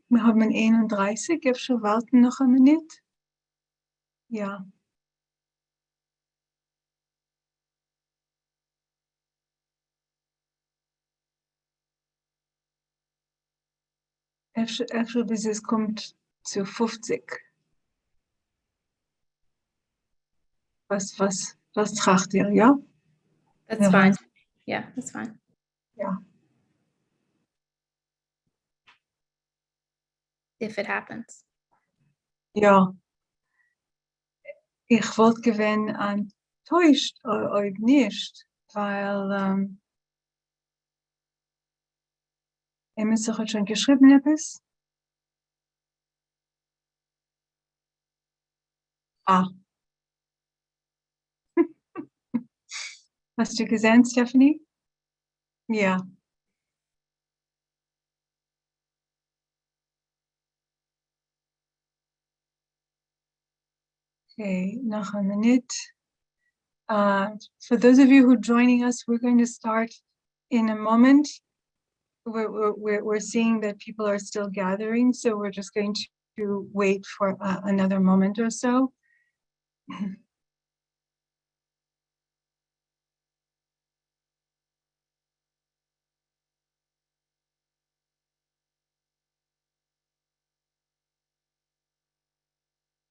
We haben een 31, even wachten nog een minuut. Ja. Even bis es kommt zu 50. Was tracht ihr, ja? That's fine. Yeah, that's fine. Ja. If it happens. Ja. Ich wollte gewinn enttäuscht euch nicht, weil ihr müsst doch schon geschrieben etwas. Ah. Hast du gesehen, Stephanie? Ja. Okay, noch a minute. For those of you who are joining us, we're going to start in a moment. We're seeing that people are still gathering, so we're just going to wait for another moment or so.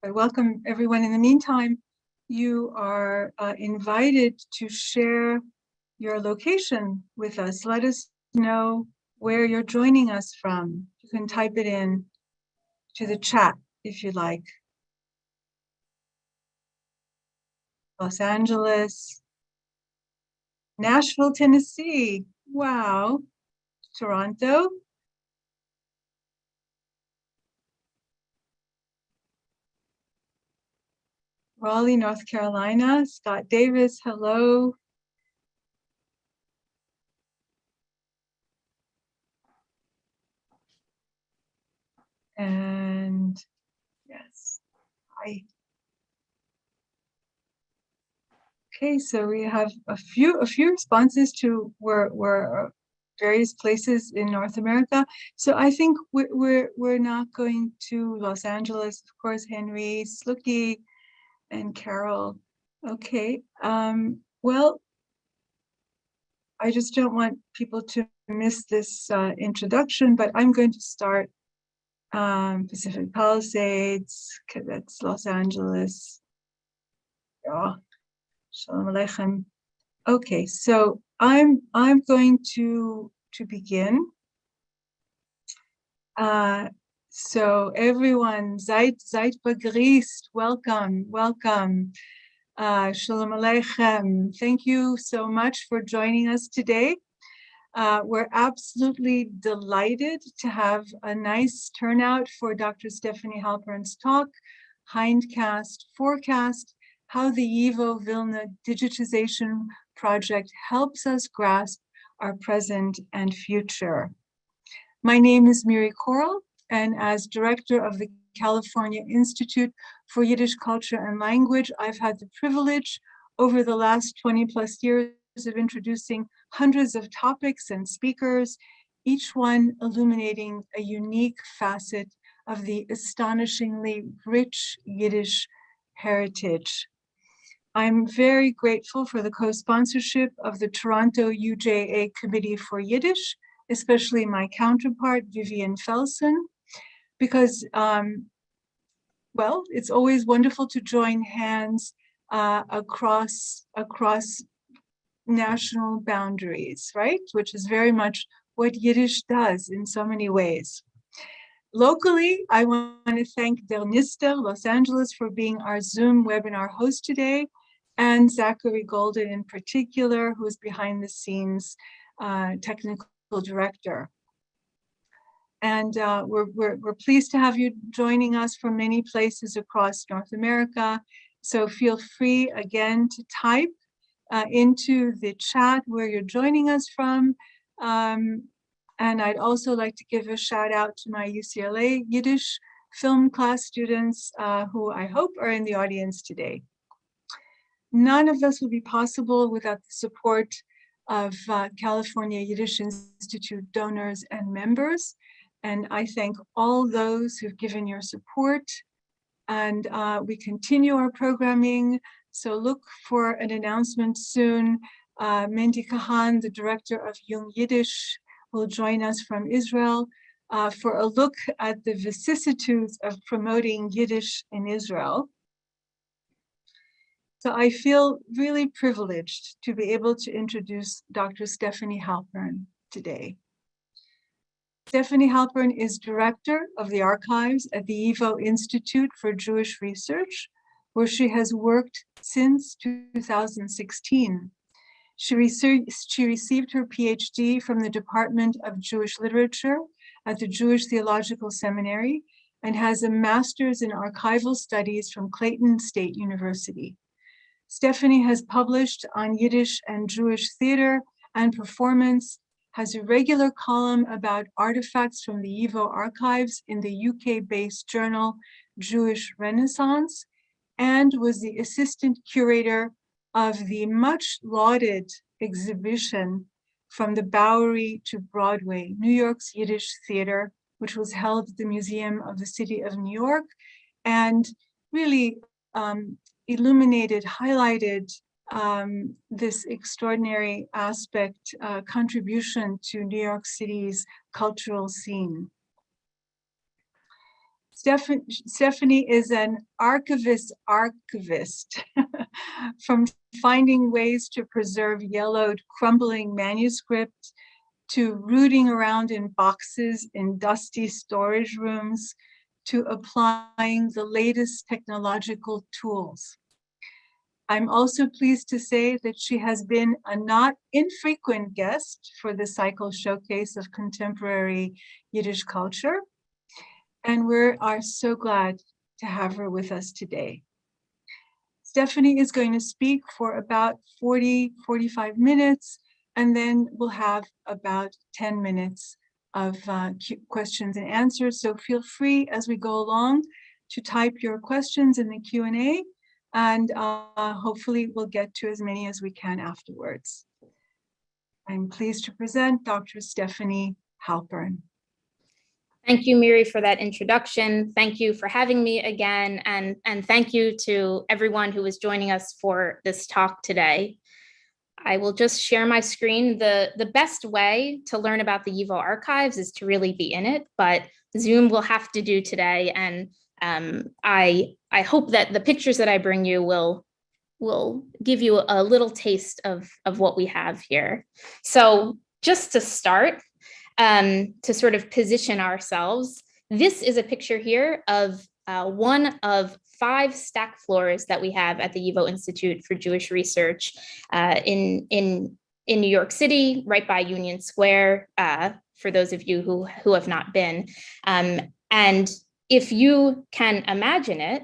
I welcome everyone. In the meantime, you are invited to share your location with us. Let us know where you're joining us from. You can type it in to the chat if you like. Los Angeles, Nashville, Tennessee. Wow. Toronto. Raleigh, North Carolina. Scott Davis, hello. And yes, hi. Okay, so we have a few responses to where various places in North America. So I think we're not going to Los Angeles, of course. Henry, Slooky, and Carol. Okay. Well, I just don't want people to miss this introduction, but I'm going to start Pacific Palisades, that's Los Angeles. Yeah. Shalom Aleichem. Okay, so I'm going to begin. So everyone, seid begrüßt, welcome. Shalom Aleichem. Thank you so much for joining us today. We're absolutely delighted to have a nice turnout for Dr. Stephanie Halpern's talk, HINDCAST Forecast, How the YIVO Vilna Digitization Project Helps Us Grasp Our Present and Future. My name is Miri Coral, and as director of the California Institute for Yiddish Culture and Language, I've had the privilege over the last 20 plus years of introducing hundreds of topics and speakers, each one illuminating a unique facet of the astonishingly rich Yiddish heritage. I'm very grateful for the co-sponsorship of the Toronto UJA Committee for Yiddish, especially my counterpart, Vivian Felsen, because, well, it's always wonderful to join hands across national boundaries, right? Which is very much what Yiddish does in so many ways. Locally, I want to thank Der Nister, Los Angeles, for being our Zoom webinar host today, and Zachary Golden in particular, who's behind the scenes technical director. And we're pleased to have you joining us from many places across North America. So feel free again to type into the chat where you're joining us from. And I'd also like to give a shout out to my UCLA Yiddish film class students who I hope are in the audience today. None of this would be possible without the support of California Yiddish Institute donors and members. And I thank all those who've given your support. And we continue our programming. So look for an announcement soon. Mendy Kahan, the director of Young Yiddish, will join us from Israel for a look at the vicissitudes of promoting Yiddish in Israel. So I feel really privileged to be able to introduce Dr. Stephanie Halpern today. Stephanie Halpern is director of the archives at the YIVO Institute for Jewish Research, where she has worked since 2016. She received her PhD from the Department of Jewish Literature at the Jewish Theological Seminary and has a master's in archival studies from Clayton State University. Stephanie has published on Yiddish and Jewish theater and performance, has a regular column about artifacts from the YIVO archives in the UK-based journal Jewish Renaissance, and was the assistant curator of the much lauded exhibition From the Bowery to Broadway, New York's Yiddish Theater, which was held at the Museum of the City of New York, and really illuminated, highlighted this extraordinary aspect, contribution to New York City's cultural scene. Stephanie is an archivist, from finding ways to preserve yellowed, crumbling manuscripts to rooting around in boxes in dusty storage rooms to applying the latest technological tools. I'm also pleased to say that she has been a not infrequent guest for the cycle showcase of contemporary Yiddish culture. And we are so glad to have her with us today. Stephanie is going to speak for about 45 minutes, and then we'll have about 10 minutes of questions and answers. So feel free as we go along to type your questions in the Q&A, and hopefully we'll get to as many as we can afterwards. I'm pleased to present Dr. Stephanie Halpern. Thank you, Miri, for that introduction. Thank you for having me again, and thank you to everyone who is joining us for this talk today. I will just share my screen. The best way to learn about the YIVO archives is to really be in it, but Zoom will have to do today, and I hope that the pictures that I bring you will give you a little taste of what we have here. So just to start, to sort of position ourselves, this is a picture here of one of 5 stack floors that we have at the YIVO Institute for Jewish Research in New York City, right by Union Square, for those of you who have not been. And if you can imagine it,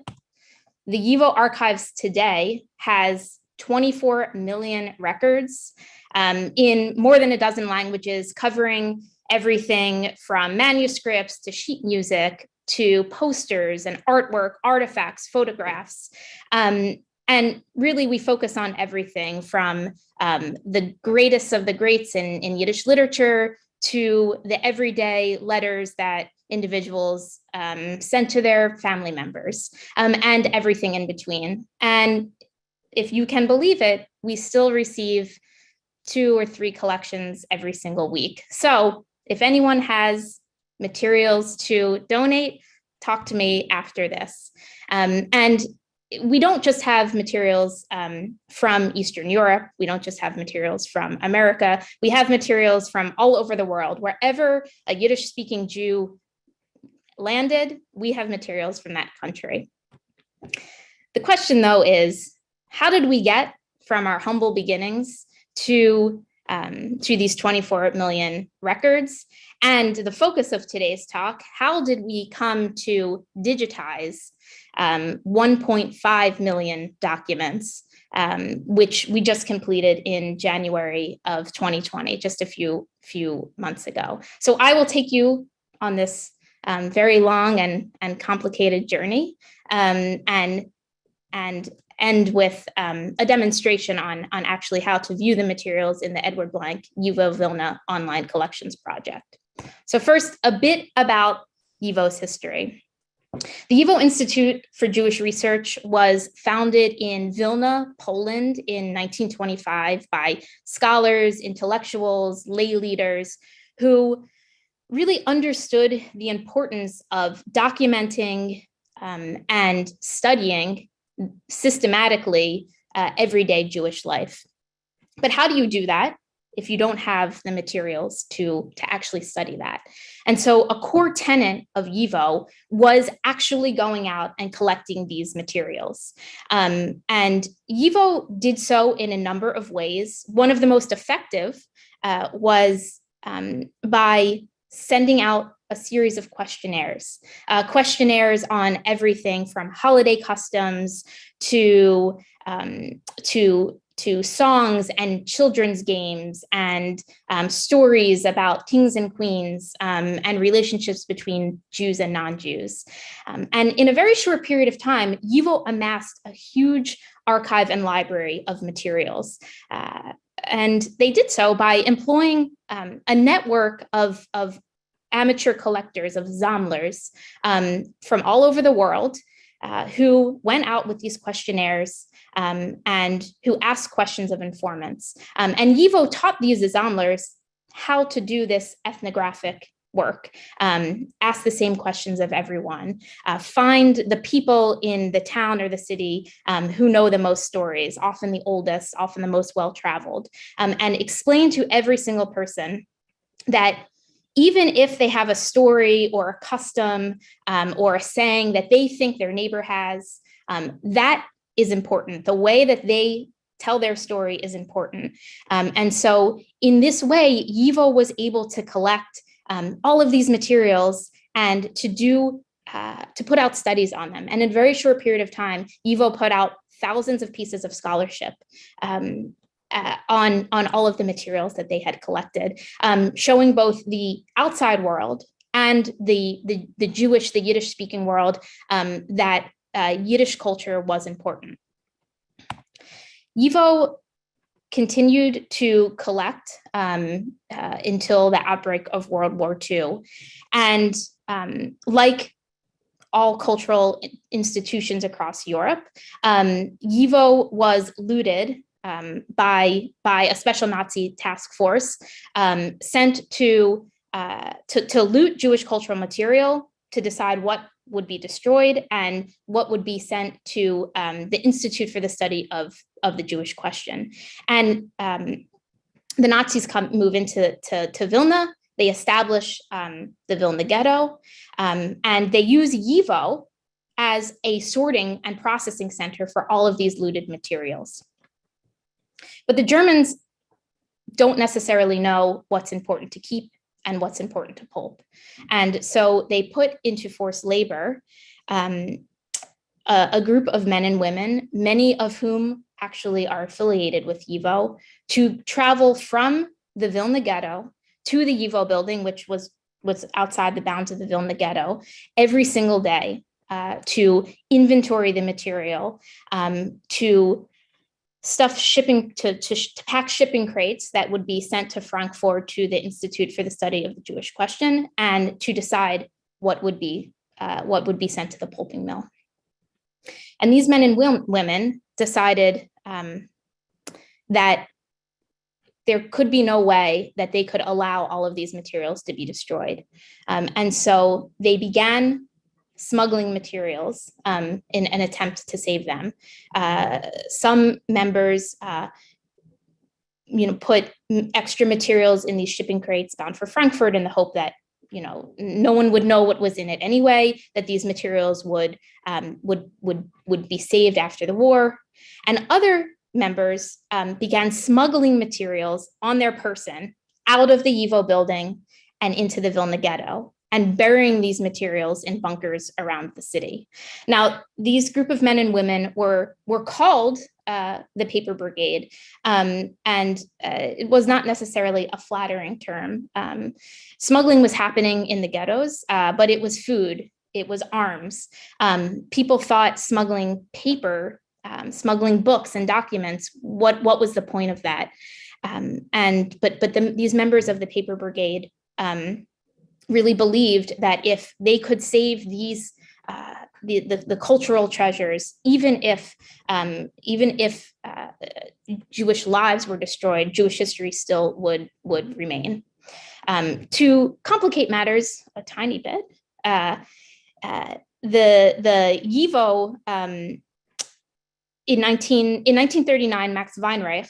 the YIVO archives today has 24 million records in more than a dozen languages, covering everything from manuscripts to sheet music to posters and artwork, artifacts, photographs. And really, we focus on everything from the greatest of the greats in Yiddish literature to the everyday letters that individuals sent to their family members, and everything in between. And if you can believe it, we still receive 2 or 3 collections every single week. So if anyone has materials to donate, talk to me after this. And we don't just have materials from Eastern Europe. We don't just have materials from America. We have materials from all over the world. Wherever a Yiddish-speaking Jew landed, we have materials from that country. The question, though, is how did we get from our humble beginnings to these 24 million records? And the focus of today's talk, how did we come to digitize 1.5 million documents, which we just completed in January of 2020, just a few months ago. So I will take you on this very long and complicated journey, and end with a demonstration on actually how to view the materials in the Edward Blank YIVO Vilna Online Collections project. So first, a bit about YIVOs history. The YIVO Institute for Jewish Research was founded in Vilna, Poland in 1925 by scholars, intellectuals, lay leaders who really understood the importance of documenting and studying systematically everyday Jewish life. But how do you do that if you don't have the materials to actually study that? And so a core tenet of YIVO was actually going out and collecting these materials. And YIVO did so in a number of ways. One of the most effective was by sending out a series of questionnaires on everything from holiday customs to songs and children's games and stories about kings and queens and relationships between Jews and non-Jews. And in a very short period of time, YIVO amassed a huge archive and library of materials. And they did so by employing a network of amateur collectors, of sammlers from all over the world who went out with these questionnaires and who asked questions of informants. And YIVO taught these sammlers how to do this ethnographic work, ask the same questions of everyone, find the people in the town or the city who know the most stories, often the oldest, often the most well-traveled, and explain to every single person that even if they have a story or a custom or a saying that they think their neighbor has, that is important. The way that they tell their story is important. And so in this way, YIVO was able to collect all of these materials and to put out studies on them. And in a very short period of time, YIVO put out thousands of pieces of scholarship on all of the materials that they had collected, showing both the outside world and the Jewish, the Yiddish-speaking world, that Yiddish culture was important. YIVO continued to collect until the outbreak of World War II. And like all cultural institutions across Europe, YIVO was looted by a special Nazi task force sent to loot Jewish cultural material, to decide what would be destroyed and what would be sent to the Institute for the Study of the Jewish Question. And the Nazis move into Vilna. They establish the Vilna Ghetto, and they use YIVO as a sorting and processing center for all of these looted materials. But the Germans don't necessarily know what's important to keep and what's important to pulp. And so they put into forced labor a group of men and women, many of whom actually are affiliated with YIVO, to travel from the Vilna Ghetto to the YIVO building, which was outside the bounds of the Vilna Ghetto, every single day to inventory the material, to stuff shipping, to pack shipping crates that would be sent to Frankfurt to the Institute for the Study of the Jewish Question, and to decide what would be sent to the pulping mill. And these men and women decided that there could be no way that they could allow all of these materials to be destroyed. And so they began smuggling materials in an attempt to save them. Some members put extra materials in these shipping crates bound for Frankfurt in the hope that no one would know what was in it anyway, that these materials would be saved after the war. And other members began smuggling materials on their person out of the YIVO building and into the Vilna Ghetto, and burying these materials in bunkers around the city. Now, these group of men and women were called the Paper Brigade, and it was not necessarily a flattering term. Smuggling was happening in the ghettos, but it was food, it was arms. People thought smuggling paper, smuggling books and documents, what was the point of that? But these members of the Paper Brigade really believed that if they could save these the cultural treasures, even if Jewish lives were destroyed, Jewish history still would remain. To complicate matters a tiny bit, the YIVO in 1939, Max Weinreich,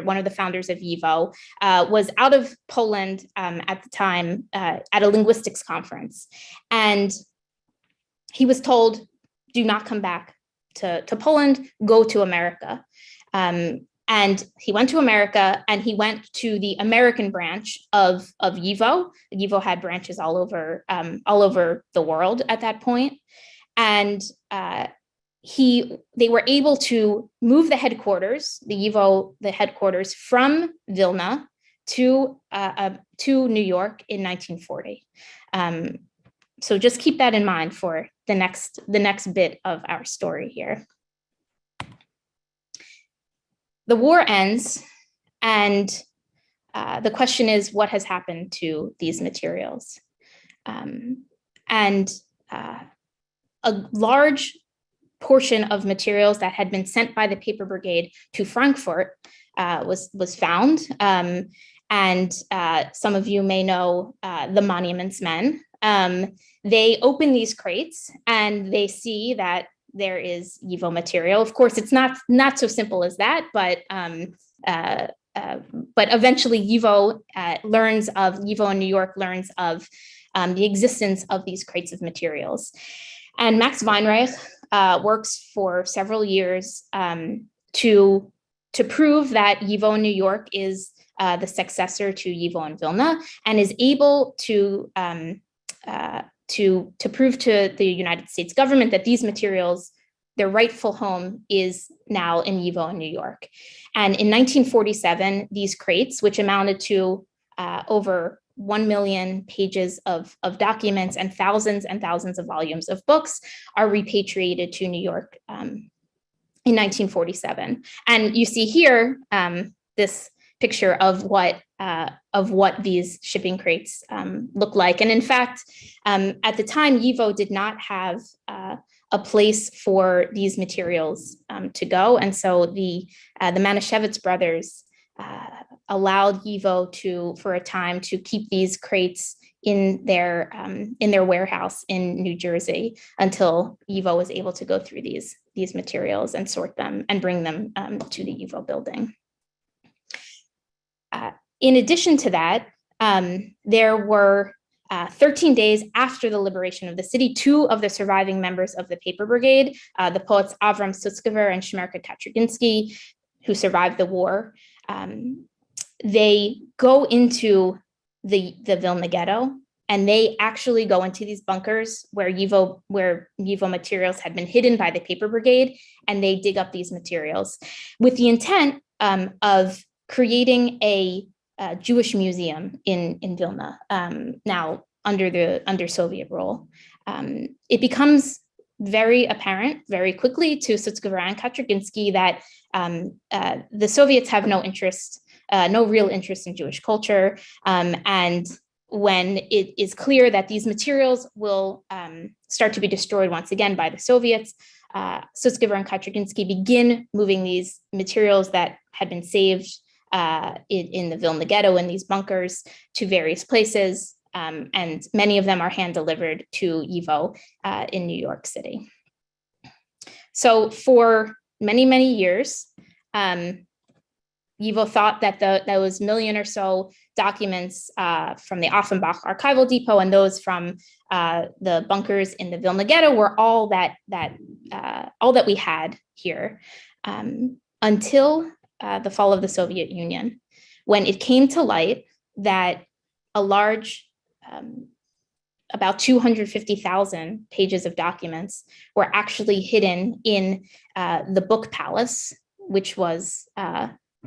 one of the founders of YIVO, was out of Poland at the time at a linguistics conference, and he was told, "Do not come back to Poland. Go to America." And he went to America, and he went to the American branch of YIVO. YIVO had branches all over the world at that point, and they were able to move the headquarters, the headquarters from Vilna to New York in 1940. So just keep that in mind for the next bit of our story here. The war ends, and the question is, what has happened to these materials? And a large portion of materials that had been sent by the paper brigade to Frankfurt was found. And some of you may know the Monuments Men. They open these crates and they see that there is YIVO material. Of course, it's not so simple as that, but eventually YIVO in New York learns of the existence of these crates of materials. And Max Weinreich works for several years to prove that YIVO in New York is the successor to YIVO in Vilna, and is able to prove to the United States government that these materials, their rightful home is now in YIVO in New York. And in 1947, these crates, which amounted to over 1 million pages of documents and thousands of volumes of books, are repatriated to New York in 1947. And you see here this picture of what these shipping crates look like. And in fact, at the time, YIVO did not have a place for these materials to go, and so the Manischewitz brothers allowed YIVO for a time to keep these crates in their warehouse in New Jersey until YIVO was able to go through these materials and sort them and bring them to the YIVO building. In addition to that, there were 13 days after the liberation of the city, two of the surviving members of the paper brigade, the poets Avram Sutzkever and Shmerka Kaczerginski, who survived the war, they go into the Vilna ghetto, and they actually go into these bunkers where YIVO materials had been hidden by the paper brigade, and they dig up these materials with the intent of creating a Jewish museum in Vilna, now under Soviet rule. It becomes very apparent very quickly to Sutzkever and Kaczerginski that the Soviets have no real interest in Jewish culture. And when it is clear that these materials will start to be destroyed once again by the Soviets, Sutzkever and Kaczerginski begin moving these materials that had been saved in the Vilna ghetto in these bunkers to various places, and many of them are hand delivered to YIVO in New York City. So for many years, YIVO thought that those million or so documents from the Offenbach archival depot and those from the bunkers in the Vilna ghetto were all that we had here, until the fall of the Soviet Union, when it came to light that a large, about 250,000 pages of documents were actually hidden in the Book Palace, which was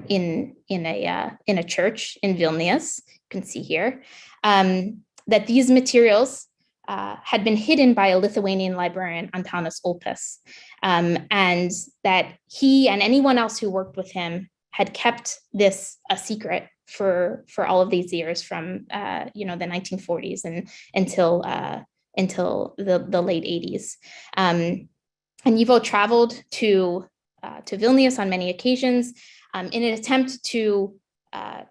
in a church in Vilnius. You can see here that these materials had been hidden by a Lithuanian librarian, Antanas Ulpis, and that he and anyone else who worked with him had kept this a secret for all of these years from the 1940s and until the late 80s. And YIVO traveled to Vilnius on many occasions in an attempt to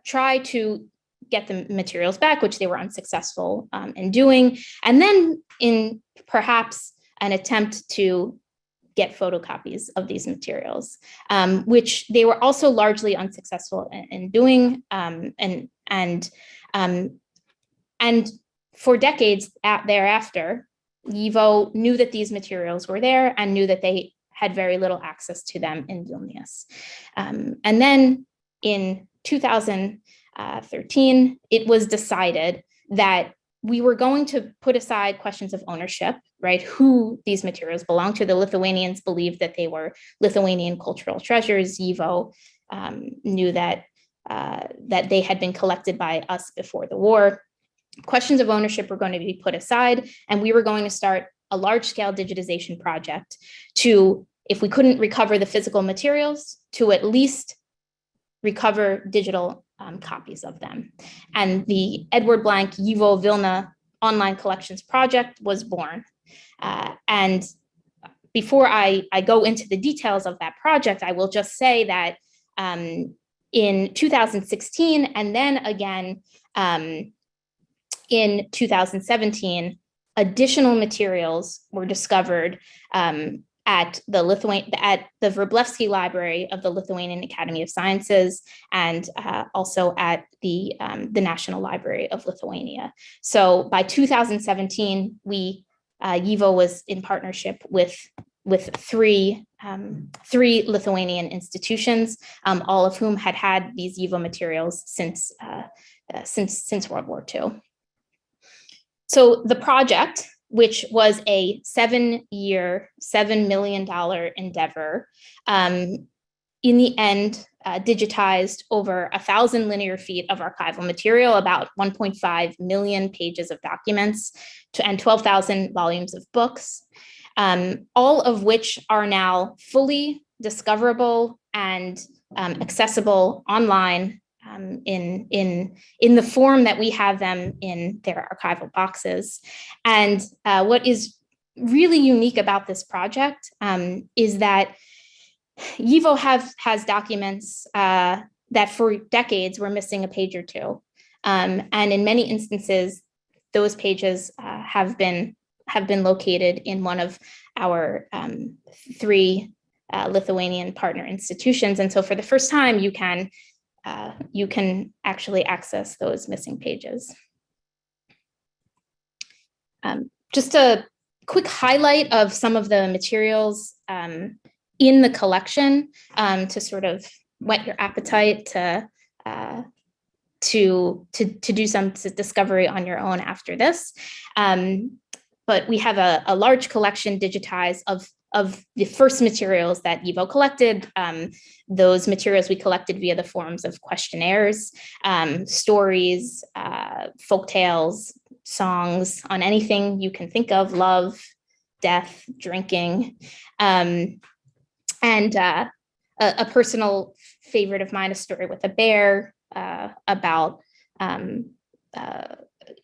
try to get the materials back, which they were unsuccessful in doing, and then in perhaps an attempt to get photocopies of these materials, which they were also largely unsuccessful in doing, and for decades thereafter, YIVO knew that these materials were there and knew that they had very little access to them in Vilnius. And then in 2013, it was decided that we were going to put aside questions of ownership, right? Who these materials belong to. The Lithuanians believed that they were Lithuanian cultural treasures. YIVO knew that they had been collected by us before the war. Questions of ownership were going to be put aside, and we were going to start a large-scale digitization project to, if we couldn't recover the physical materials, to at least recover digital copies of them. And the Edward Blank YIVO Vilna Online Collections Project was born. And before I go into the details of that project, I will just say that in 2016, and then again in 2017, additional materials were discovered at the Wróblewski Library of the Lithuanian Academy of Sciences, and also at the National Library of Lithuania. So by 2017, YIVO was in partnership with three Lithuanian institutions, all of whom had these YIVO materials since World War II. So the project, which was a 7-year, $7 million endeavor, in the end digitized over 1,000 linear feet of archival material, about 1.5 million pages of documents, and 12,000 volumes of books, all of which are now fully discoverable and accessible online in the form that we have them in their archival boxes. And what is really unique about this project is that YIVO has documents that for decades were missing a page or two. And in many instances, those pages have been located in one of our 3 Lithuanian partner institutions. And so for the first time, you can actually access those missing pages. Just a quick highlight of some of the materials in the collection to sort of whet your appetite to do some discovery on your own after this. But we have a large collection digitized of the first materials that YIVO collected. Those materials we collected via the forms of questionnaires, stories, folktales, songs on anything you can think of: love, death, drinking. And a personal favorite of mine, a story with a bear about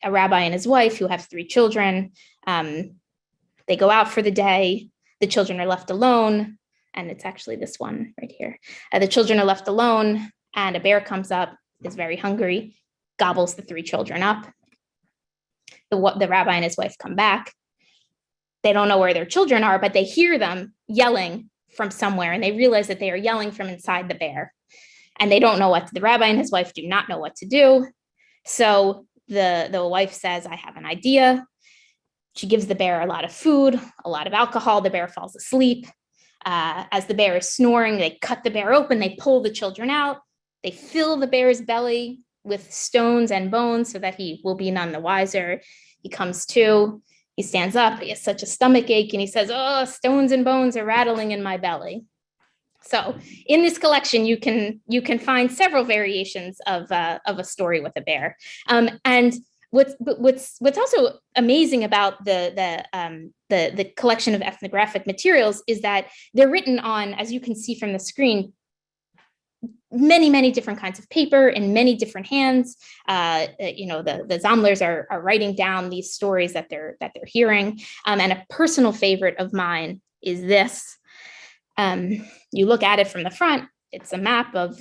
a rabbi and his wife who have 3 children. They go out for the day. The children are left alone, and it's actually this one right here. The children are left alone, and a bear comes up, is very hungry, gobbles the 3 children up. The rabbi and his wife come back. They don't know where their children are, but they hear them yelling from somewhere, and they realize that they are yelling from inside the bear. And they don't know the rabbi and his wife do not know what to do. So the wife says, "I have an idea." She gives the bear a lot of food, a lot of alcohol. The bear falls asleep. As the bear is snoring, they cut the bear open. They pull the children out. They fill the bear's belly with stones and bones so that he will be none the wiser. He comes to. He stands up. He has such a stomach ache, and he says, "Oh, stones and bones are rattling in my belly." So in this collection, you can find several variations of a story with a bear. And what's also amazing about the collection of ethnographic materials is that they're written on, as you can see from the screen, many, many different kinds of paper in many different hands. The Sammlers are writing down these stories that they're hearing. And a personal favorite of mine is this. You look at it from the front. It's a map of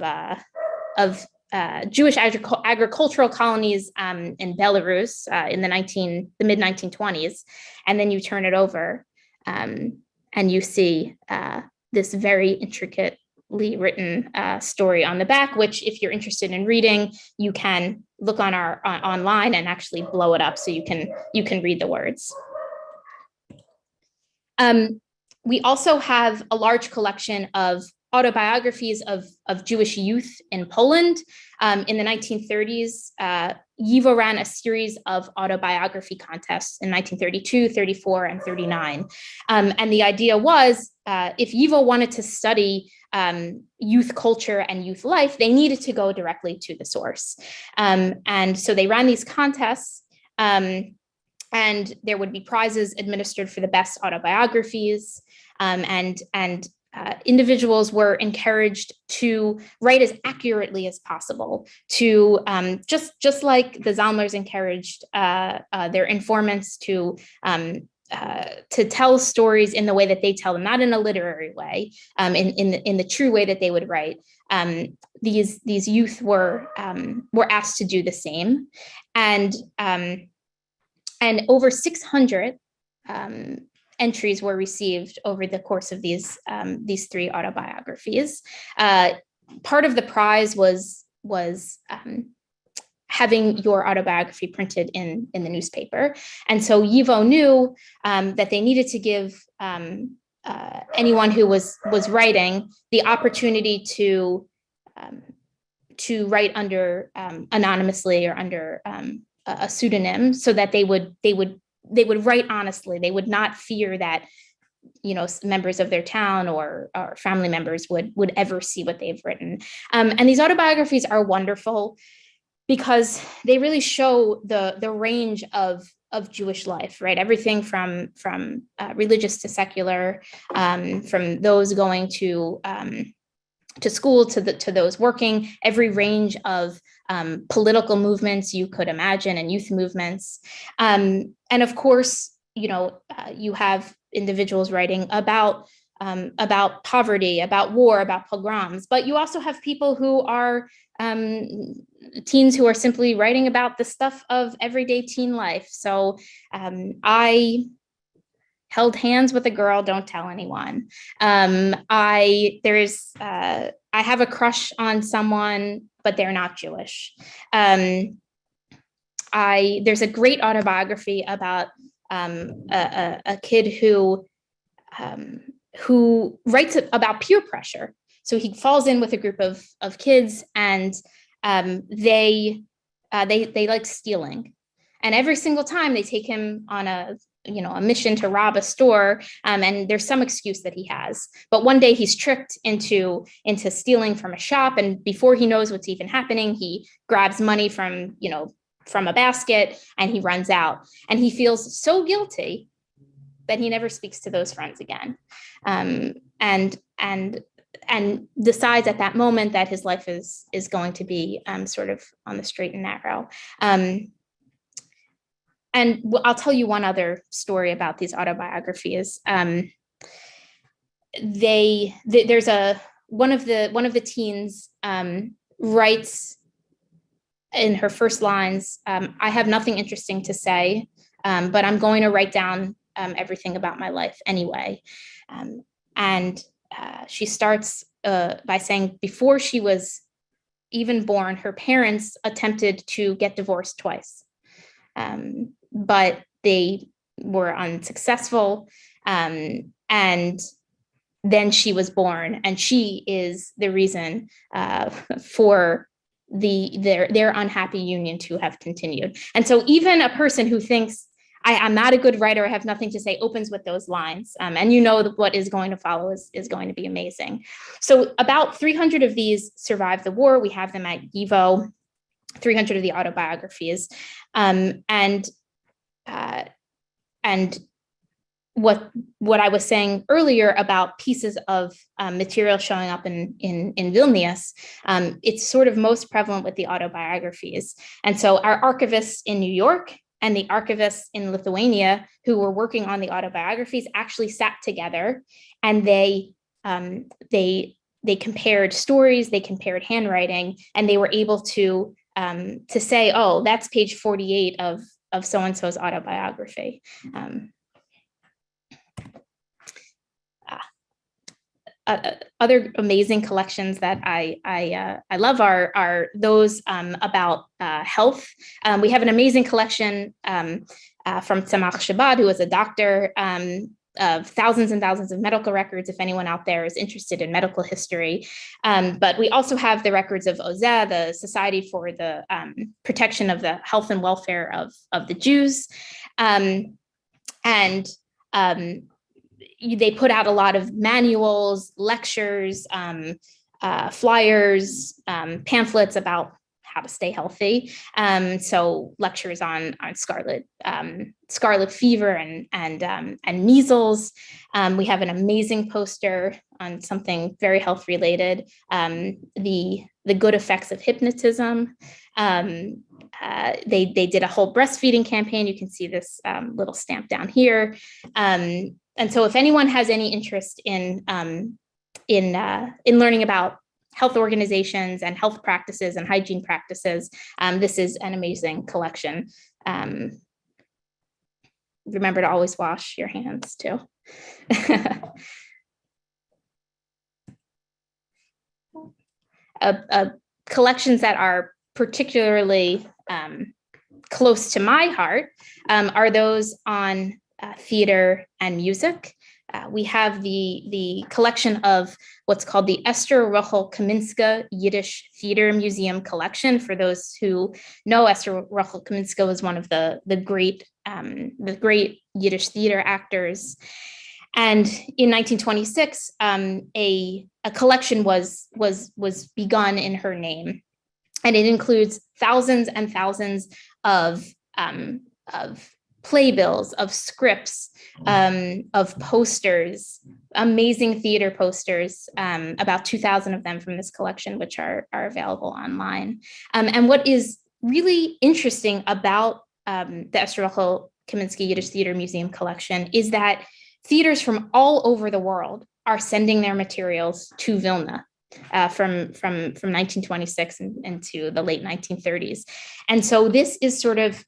Jewish agricultural colonies in Belarus in the mid 1920s, and then you turn it over, and you see this very intricately written story on the back, which, if you're interested in reading, you can look on our online and actually blow it up so you can read the words. We also have a large collection of autobiographies of Jewish youth in Poland. In the 1930s, YIVO ran a series of autobiography contests in 1932, 34, and 39. And the idea was, if YIVO wanted to study youth culture and youth life, they needed to go directly to the source. And so they ran these contests, and there would be prizes administered for the best autobiographies, and individuals were encouraged to write as accurately as possible, to just like the Sammlers encouraged their informants to tell stories in the way that they tell them, not in a literary way, in the true way that they would write. These youth were asked to do the same, and over 600 entries were received over the course of these three autobiographies. Part of the prize was having your autobiography printed in the newspaper. And so YIVO knew that they needed to give anyone who was writing the opportunity to write under anonymously or under a pseudonym, so that they would write honestly. They would not fear that, members of their town or family members would ever see what they've written. And these autobiographies are wonderful because they really show the range of Jewish life, right? Everything from religious to secular, from those going to school to those working, every range of political movements you could imagine, and youth movements. And of course, you have individuals writing about poverty, about war, about pogroms, but you also have people who are teens who are simply writing about the stuff of everyday teen life. So I held hands with a girl, don't tell anyone. I have a crush on someone, but they're not Jewish. There's a great autobiography about a kid who writes about peer pressure. So he falls in with a group of kids, and they like stealing. And every single time they take him on a mission to rob a store, and there's some excuse that he has. But one day he's tricked into stealing from a shop, and before he knows what's even happening, he grabs money from a basket and he runs out. And he feels so guilty that he never speaks to those friends again, and decides at that moment that his life is going to be sort of on the straight and narrow. And I'll tell you one other story about these autobiographies. There's one of the teens writes in her first lines, "I have nothing interesting to say, but I'm going to write down everything about my life anyway." And she starts by saying, before she was even born, her parents attempted to get divorced twice. But they were unsuccessful. And then she was born, and she is the reason for their unhappy union to have continued. And so even a person who thinks, I'm not a good writer, I have nothing to say, opens with those lines. And what is going to follow is going to be amazing. So about 300 of these survived the war. We have them at YIVO, 300 of the autobiographies. And what I was saying earlier about pieces of material showing up in Vilnius, it's sort of most prevalent with the autobiographies. And so our archivists in New York and the archivists in Lithuania who were working on the autobiographies actually sat together, and they compared stories, they compared handwriting, and they were able to say, oh, that's page 48 of so-and-so's autobiography. Other amazing collections that I love are those about health. We have an amazing collection from Tzemach Shabbat, who was a doctor, of thousands and thousands of medical records, if anyone out there is interested in medical history. But we also have the records of OZE, the Society for the Protection of the Health and Welfare of the Jews. They put out a lot of manuals, lectures, flyers, pamphlets about how to stay healthy. So lectures on scarlet fever and measles. We have an amazing poster on something very health related, the good effects of hypnotism. They did a whole breastfeeding campaign. You can see this little stamp down here. And so if anyone has any interest in learning about health organizations and health practices and hygiene practices, this is an amazing collection. Remember to always wash your hands too. Collections that are particularly close to my heart are those on theater and music. We have the collection of what's called the Esther Rochel Kaminska Yiddish Theater Museum collection. For those who know, Esther Rochel Kaminska was one of the great Yiddish theater actors. And in 1926, a collection was begun in her name, and it includes thousands and thousands of playbills, of scripts, of posters, amazing theater posters, about 2,000 of them from this collection, which are available online. And what is really interesting about the Esther Rochel Kaminska Yiddish Theater Museum collection is that theaters from all over the world are sending their materials to Vilna. From 1926 into the late 1930s. And so this is sort of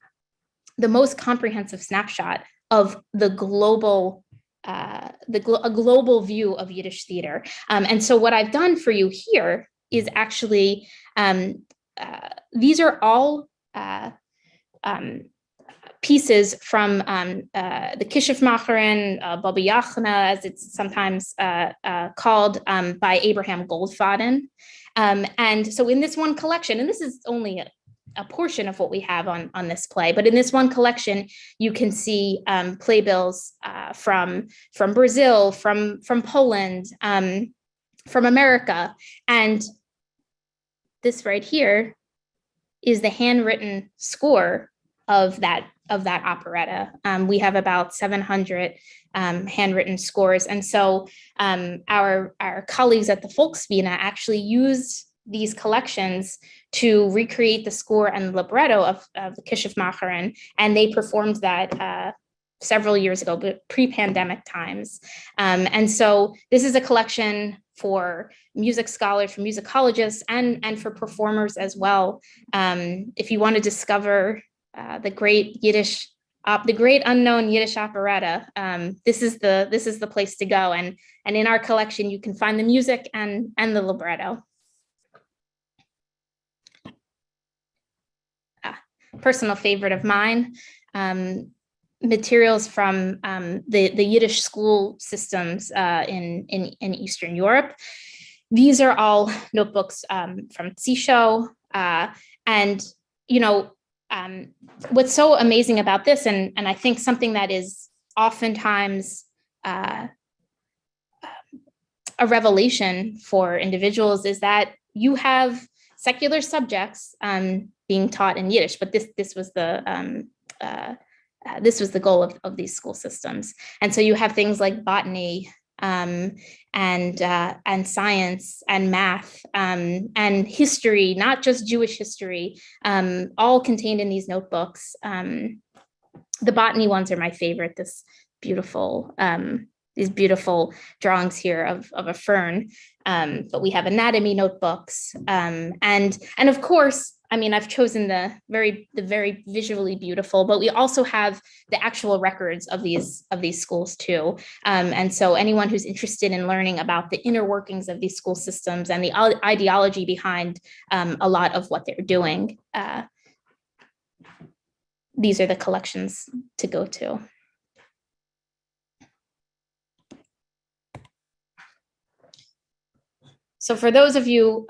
the most comprehensive snapshot of the global, a global view of Yiddish theater. And so what I've done for you here is actually, these are all pieces from the Kishifmacherin, Baba Yachna, as it's sometimes called, by Abraham Goldfaden. And so in this one collection, and this is only a portion of what we have on this play, but in this one collection, you can see playbills from Brazil, from Poland, from America. And this right here is the handwritten score of that operetta. We have about 700 handwritten scores. And so our colleagues at the Volksbühne actually used these collections to recreate the score and libretto of the Kishifmacherin, and they performed that several years ago, but pre-pandemic times. And so this is a collection for music scholars, for musicologists, and for performers as well. If you want to discover the great Yiddish, the great unknown Yiddish operetta, this is the place to go. And in our collection, you can find the music and the libretto. Personal favorite of mine, materials from the Yiddish school systems in Eastern Europe. These are all notebooks from Tzisho. And, you know, what's so amazing about this, and I think something that is oftentimes a revelation for individuals, is that you have secular subjects being taught in Yiddish, but this was the this was the goal of these school systems. And so you have things like botany, and science and math, and history, not just Jewish history, all contained in these notebooks. The botany ones are my favorite. These beautiful drawings here of a fern. But we have anatomy notebooks, and of course, I mean, I've chosen the very visually beautiful, but we also have the actual records of these schools too. And so anyone who's interested in learning about the inner workings of these school systems and the ideology behind a lot of what they're doing, these are the collections to go to. So for those of you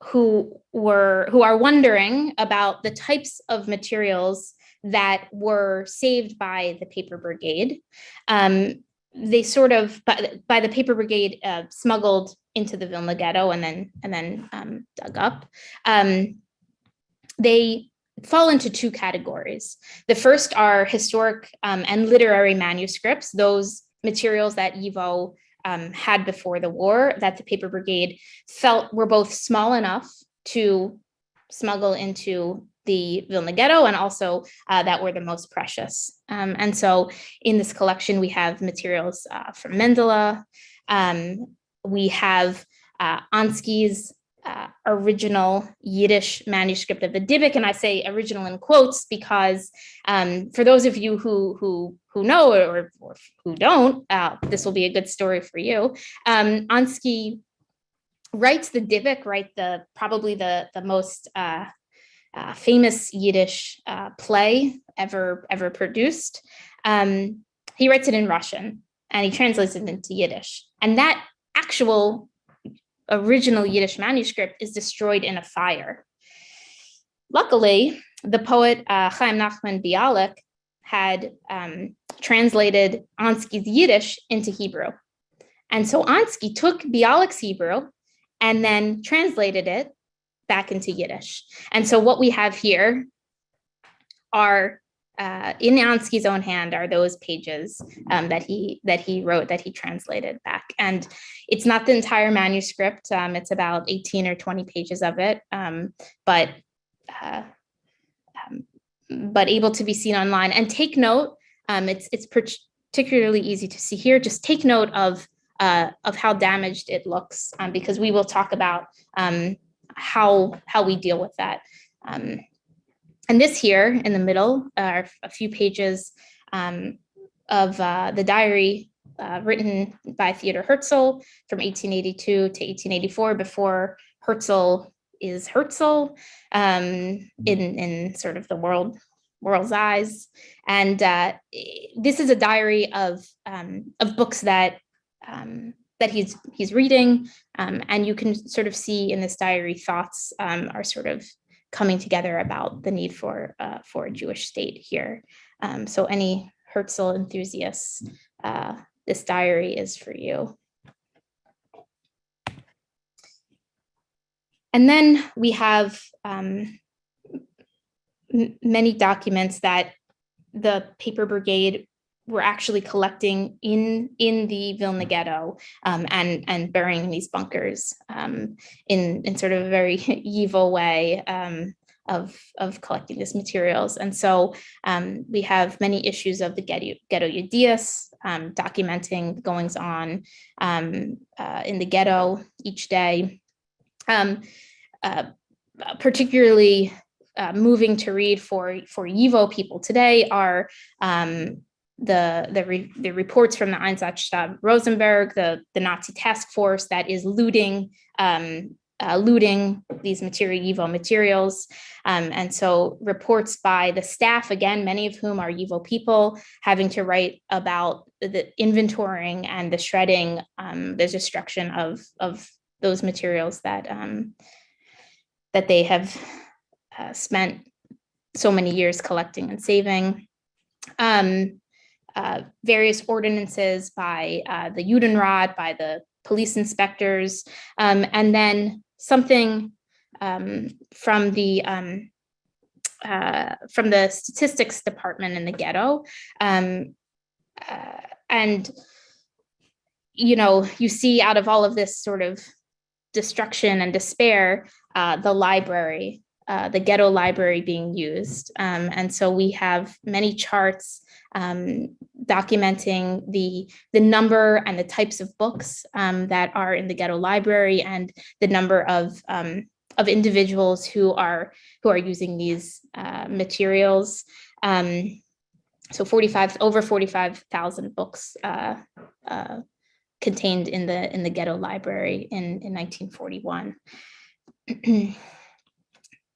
who are wondering about the types of materials that were saved by the paper brigade, they sort of, by the paper brigade, smuggled into the Vilna ghetto and then dug up. They fall into two categories. The first are historic and literary manuscripts, those materials that YIVO had before the war that the paper brigade felt were both small enough to smuggle into the Vilna ghetto and also that were the most precious. And so in this collection, we have materials from Mendele. We have Ansky's original Yiddish manuscript of the Dybbuk, and I say original in quotes because for those of you who know or who don't, this will be a good story for you. Ansky writes the Dybbuk, probably the most famous Yiddish play ever produced. He writes it in Russian and he translates it into Yiddish, and that actual original Yiddish manuscript is destroyed in a fire. Luckily, the poet Chaim Nachman Bialik had translated Ansky's Yiddish into Hebrew. And so Ansky took Bialik's Hebrew and then translated it back into Yiddish. And so what we have here are, in Ansky's own hand, are those pages that he wrote, that he translated back. And it's not the entire manuscript. It's about 18 or 20 pages of it, but able to be seen online. And take note, it's particularly easy to see here. Just take note of how damaged it looks, because we will talk about how we deal with that. And this here in the middle are a few pages of the diary written by Theodor Herzl from 1882 to 1884, before Herzl is Herzl, in sort of the world's eyes. And this is a diary of books that he's reading, and you can sort of see in this diary thoughts are sort of coming together about the need for a Jewish state here. So any Herzl enthusiasts, this diary is for you. And then we have many documents that the paper brigade were actually collecting in the Vilna ghetto, and burying in these bunkers in sort of a very YIVO way of collecting these materials. And so we have many issues of the Ghetto Yedias, documenting goings on in the ghetto each day. Particularly moving to read for YIVO people today are the reports from the Einsatzstab Rosenberg, the Nazi task force that is looting these YIVO materials. And so reports by the staff, again, many of whom are YIVO people, having to write about the inventorying and the shredding, the destruction of those materials that they have spent so many years collecting and saving. Various ordinances by the Judenrat, by the police inspectors, and then something from the statistics department in the ghetto. And, you see out of all of this sort of destruction and despair, the library, the ghetto library being used. And so we have many charts documenting the number and the types of books that are in the ghetto library, and the number of individuals who are using these materials. So over 45,000 books contained in the ghetto library in 1941.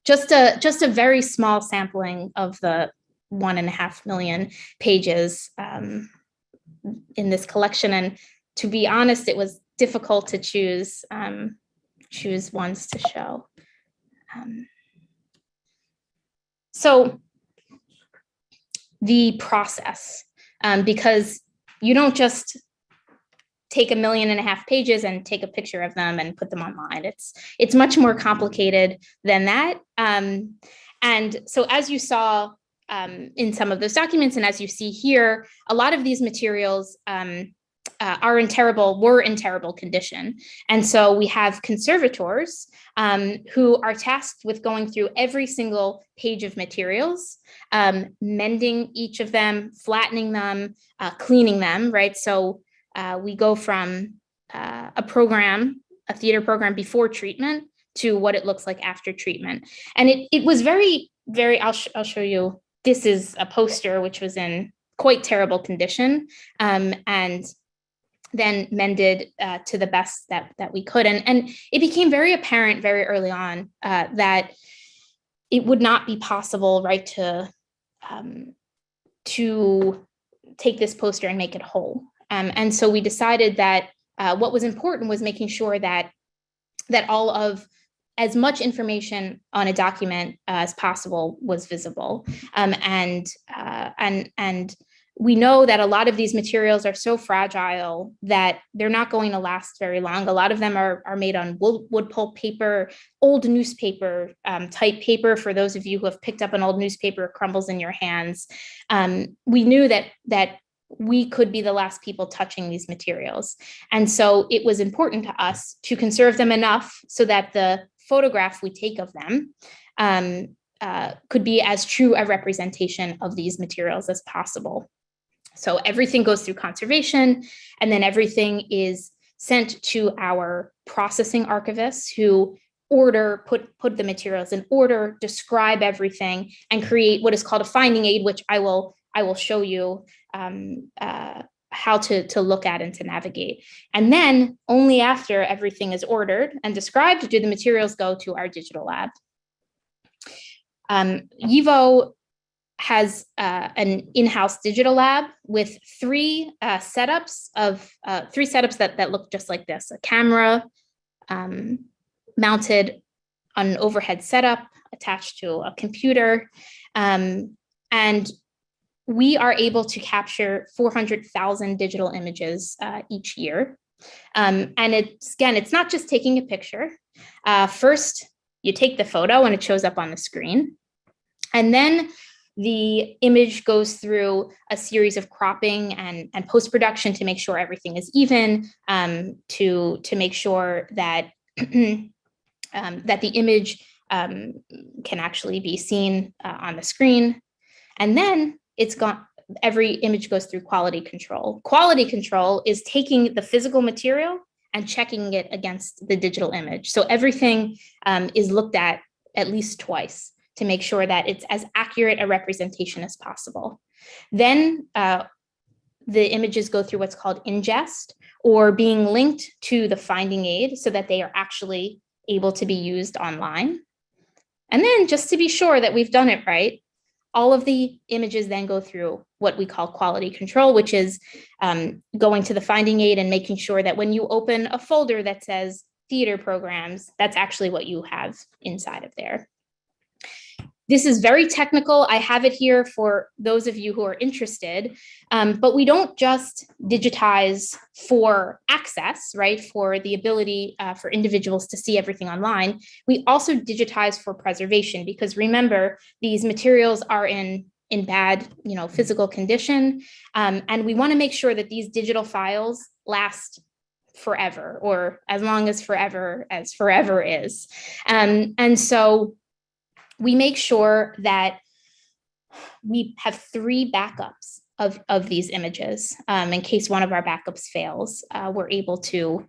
Just a very small sampling of the 1.5 million pages in this collection. And to be honest, it was difficult to choose ones to show. So the process, because you don't just take 1.5 million pages and take a picture of them and put them online. It's much more complicated than that. And so as you saw in some of those documents, and as you see here, a lot of these materials were in terrible condition. And so we have conservators who are tasked with going through every single page of materials, mending each of them, flattening them, cleaning them, right? So we go from a theater program before treatment to what it looks like after treatment. And it was very, very, I'll show you, this is a poster which was in quite terrible condition, and then mended to the best that we could. And it became very apparent very early on that it would not be possible, right, to take this poster and make it whole. And so we decided that what was important was making sure that all of as much information on a document as possible was visible. And we know that a lot of these materials are so fragile that they're not going to last very long. A lot of them are made on wood pulp paper, old newspaper type paper. For those of you who have picked up an old newspaper, it crumbles in your hands. We knew that we could be the last people touching these materials. And so it was important to us to conserve them enough so that the photograph we take of them could be as true a representation of these materials as possible. So everything goes through conservation, and then everything is sent to our processing archivists who put the materials in order, describe everything, and create what is called a finding aid, which I will show you how to look at and to navigate. And then only after everything is ordered and described do the materials go to our digital lab. YIVO has an in-house digital lab with three setups that look just like this: a camera mounted on an overhead setup attached to a computer, and we are able to capture 400,000 digital images each year. And it's not just taking a picture. First, you take the photo and it shows up on the screen. And then the image goes through a series of cropping and post-production to make sure everything is even, to make sure that, that the image can actually be seen on the screen. And then every image goes through quality control. Quality control is taking the physical material and checking it against the digital image. So everything is looked at least twice to make sure that it's as accurate a representation as possible. Then the images go through what's called ingest, or being linked to the finding aid so that they are actually able to be used online. And then, just to be sure that we've done it right, all of the images then go through what we call quality control, which is going to the finding aid and making sure that when you open a folder that says theater programs, that's actually what you have inside of there. This is very technical. I have it here for those of you who are interested, but we don't just digitize for access, right? For the ability for individuals to see everything online. We also digitize for preservation, because remember, these materials are in bad, physical condition. And we want to make sure that these digital files last forever, or as long as forever is. And so we make sure that we have 3 backups of these images. In case one of our backups fails, we're able to,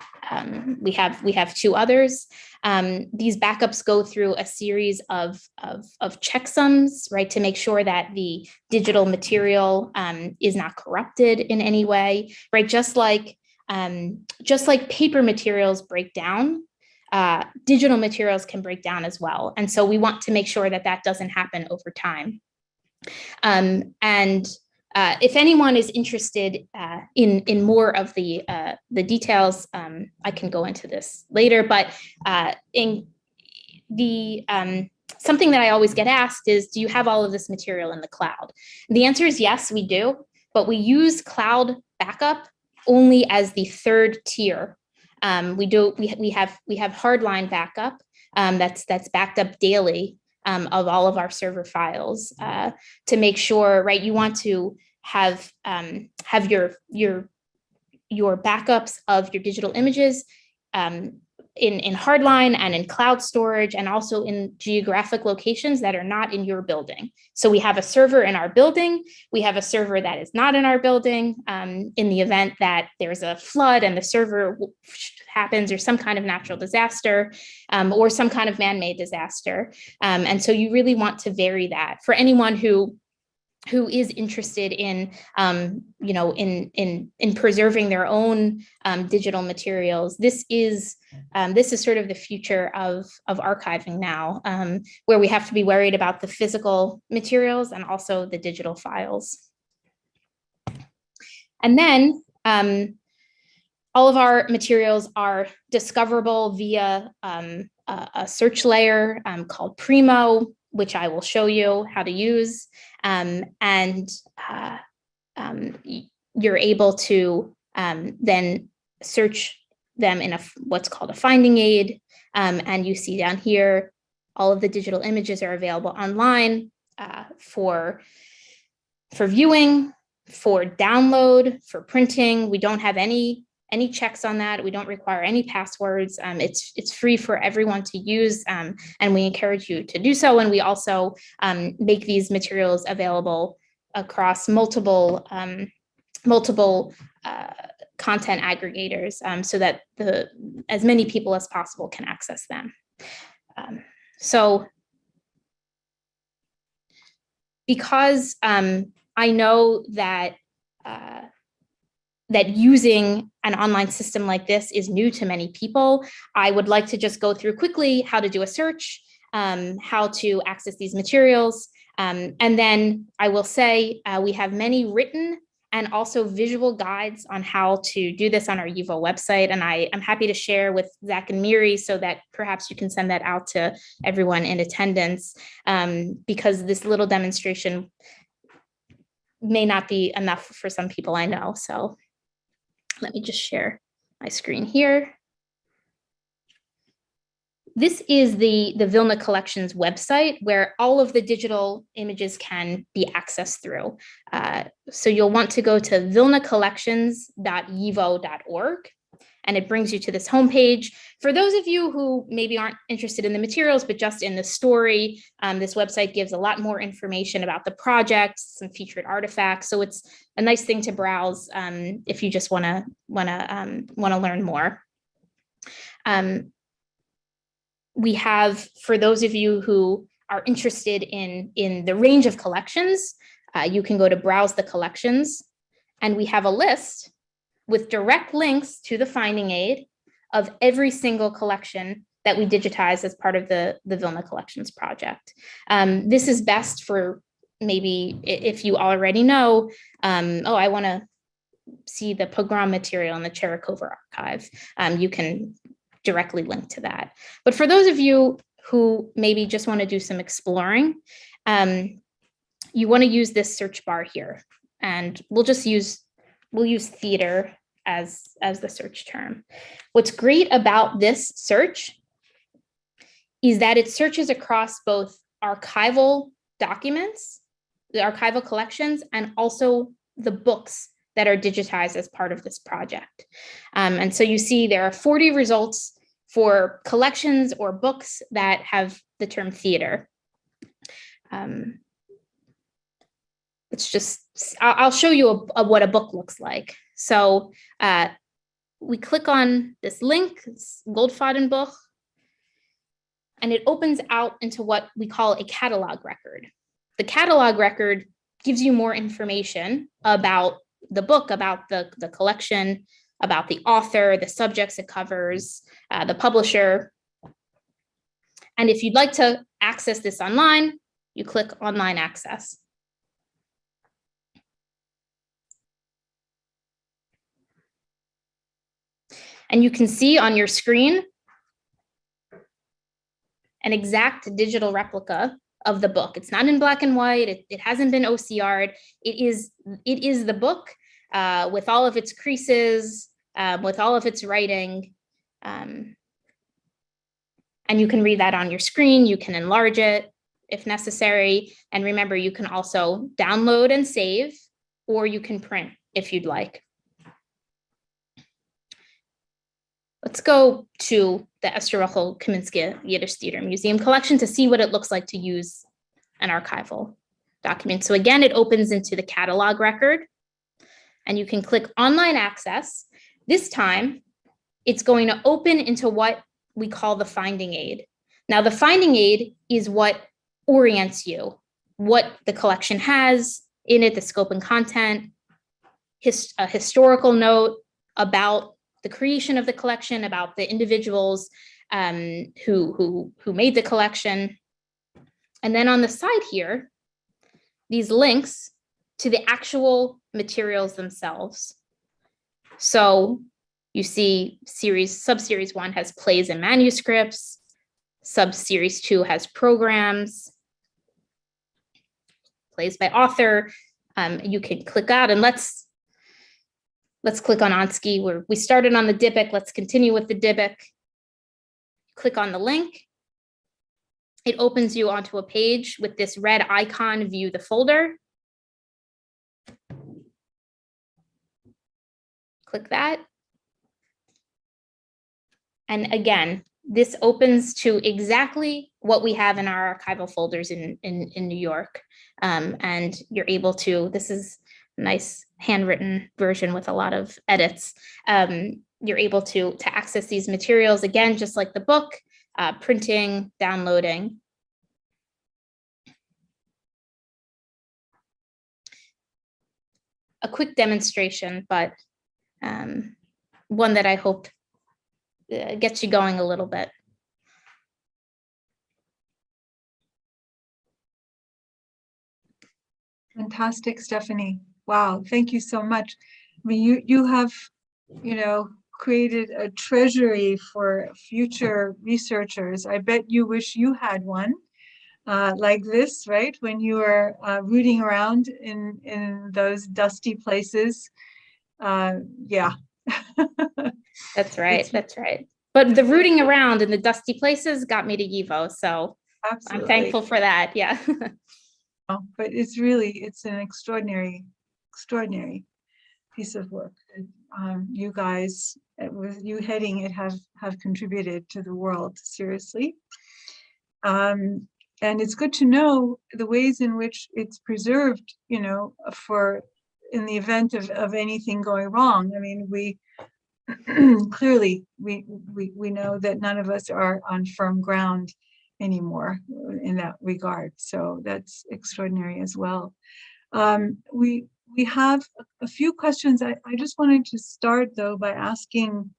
we have 2 others. These backups go through a series of checksums, right, to make sure that the digital material is not corrupted in any way, right? Just like paper materials break down, digital materials can break down as well. And so we want to make sure that that doesn't happen over time. If anyone is interested in more of the details, I can go into this later, but in the something that I always get asked is, do you have all of this material in the cloud? The answer is yes, we do, but we use cloud backup only as the 3rd tier. We have hardline backup that's backed up daily of all of our server files to make sure, right? You want to have your backups of your digital images in hardline and in cloud storage, and also in geographic locations that are not in your building. So we have a server in our building. We have a server that is not in our building in the event that there's a flood and the server happens, or some kind of natural disaster, or some kind of man-made disaster. And so you really want to vary that. For anyone who is interested in, in preserving their own digital materials, this is sort of the future of archiving now, where we have to be worried about the physical materials and also the digital files. And then all of our materials are discoverable via a search layer called Primo, which I will show you how to use. You're able to then search them in what's called a finding aid. And you see down here, all of the digital images are available online for viewing, for download, for printing. We don't have any checks on that. We don't require any passwords. It's free for everyone to use, and we encourage you to do so. And we also make these materials available across multiple content aggregators, so that as many people as possible can access them. So because I know that that using an online system like this is new to many people, I would like to just go through quickly how to do a search, how to access these materials. And then I will say we have many written and also visual guides on how to do this on our YIVO website. And I'm happy to share with Zach and Miri so that perhaps you can send that out to everyone in attendance, because this little demonstration may not be enough for some people, I know. So let me just share my screen here. This is the Vilna Collections website, where all of the digital images can be accessed through. So you'll want to go to vilnacollections.yivo.org, and it brings you to this homepage. For those of you who maybe aren't interested in the materials, but just in the story, this website gives a lot more information about the project, some featured artifacts. So it's a nice thing to browse if you just want to learn more. We have, for those of you who are interested in the range of collections, you can go to Browse the Collections, and we have a list with direct links to the finding aid of every single collection that we digitize as part of the Vilna Collections project. This is best for maybe if you already know, I want to see the pogrom material in the Cherikova archive. You can directly link to that. But for those of you who maybe just want to do some exploring, you want to use this search bar here, and we'll use theater as the search term. What's great about this search is that it searches across both archival documents, the archival collections, and also the books that are digitized as part of this project. And so you see there are 40 results for collections or books that have the term theater. It's just, I'll show you what a book looks like. So we click on this link, Goldfadenbuch, and it opens out into what we call a catalog record. The catalog record gives you more information about the book, about the collection, about the author, the subjects it covers, the publisher. And if you'd like to access this online, you click online access. And you can see on your screen an exact digital replica of the book. It's not in black and white. It hasn't been OCR'd. It is the book with all of its creases, with all of its writing. And you can read that on your screen. You can enlarge it if necessary. And remember, you can also download and save, or you can print if you'd like. Let's go to the Esther Rachel Kaminski Yiddish Theater Museum collection to see what it looks like to use an archival document. So again, it opens into the catalog record, and you can click online access. This time, it's going to open into what we call the finding aid. Now, the finding aid is what orients you, what the collection has in it, the scope and content, a historical note about the creation of the collection, about the individuals who made the collection. And then on the side here, these links to the actual materials themselves. So you see subseries 1 has plays and manuscripts, subseries 2 has programs, plays by author. You can click out, and let's click on Ansky, where we started on the Dybbuk. Let's continue with the Dybbuk. Click on the link. It opens you onto a page with this red icon, view the folder. Click that. And again, this opens to exactly what we have in our archival folders in New York. And you're able to, this is a nice handwritten version with a lot of edits. You're able to access these materials, again, just like the book, printing, downloading. A quick demonstration, but one that I hope gets you going a little bit. Fantastic, Stephanie. Wow, thank you so much. I mean, you have, created a treasury for future researchers. I bet you wish you had one like this, right? When you were rooting around in those dusty places. Yeah. That's right. That's right. But the rooting around in the dusty places got me to YIVO, so absolutely. I'm thankful for that. Yeah. But it's an extraordinary piece of work. You guys, with you heading it, have contributed to the world, seriously. And it's good to know the ways in which it's preserved, for in the event of anything going wrong. I mean, we clearly we know that none of us are on firm ground anymore in that regard. So that's extraordinary as well. We have a few questions. I just wanted to start though by asking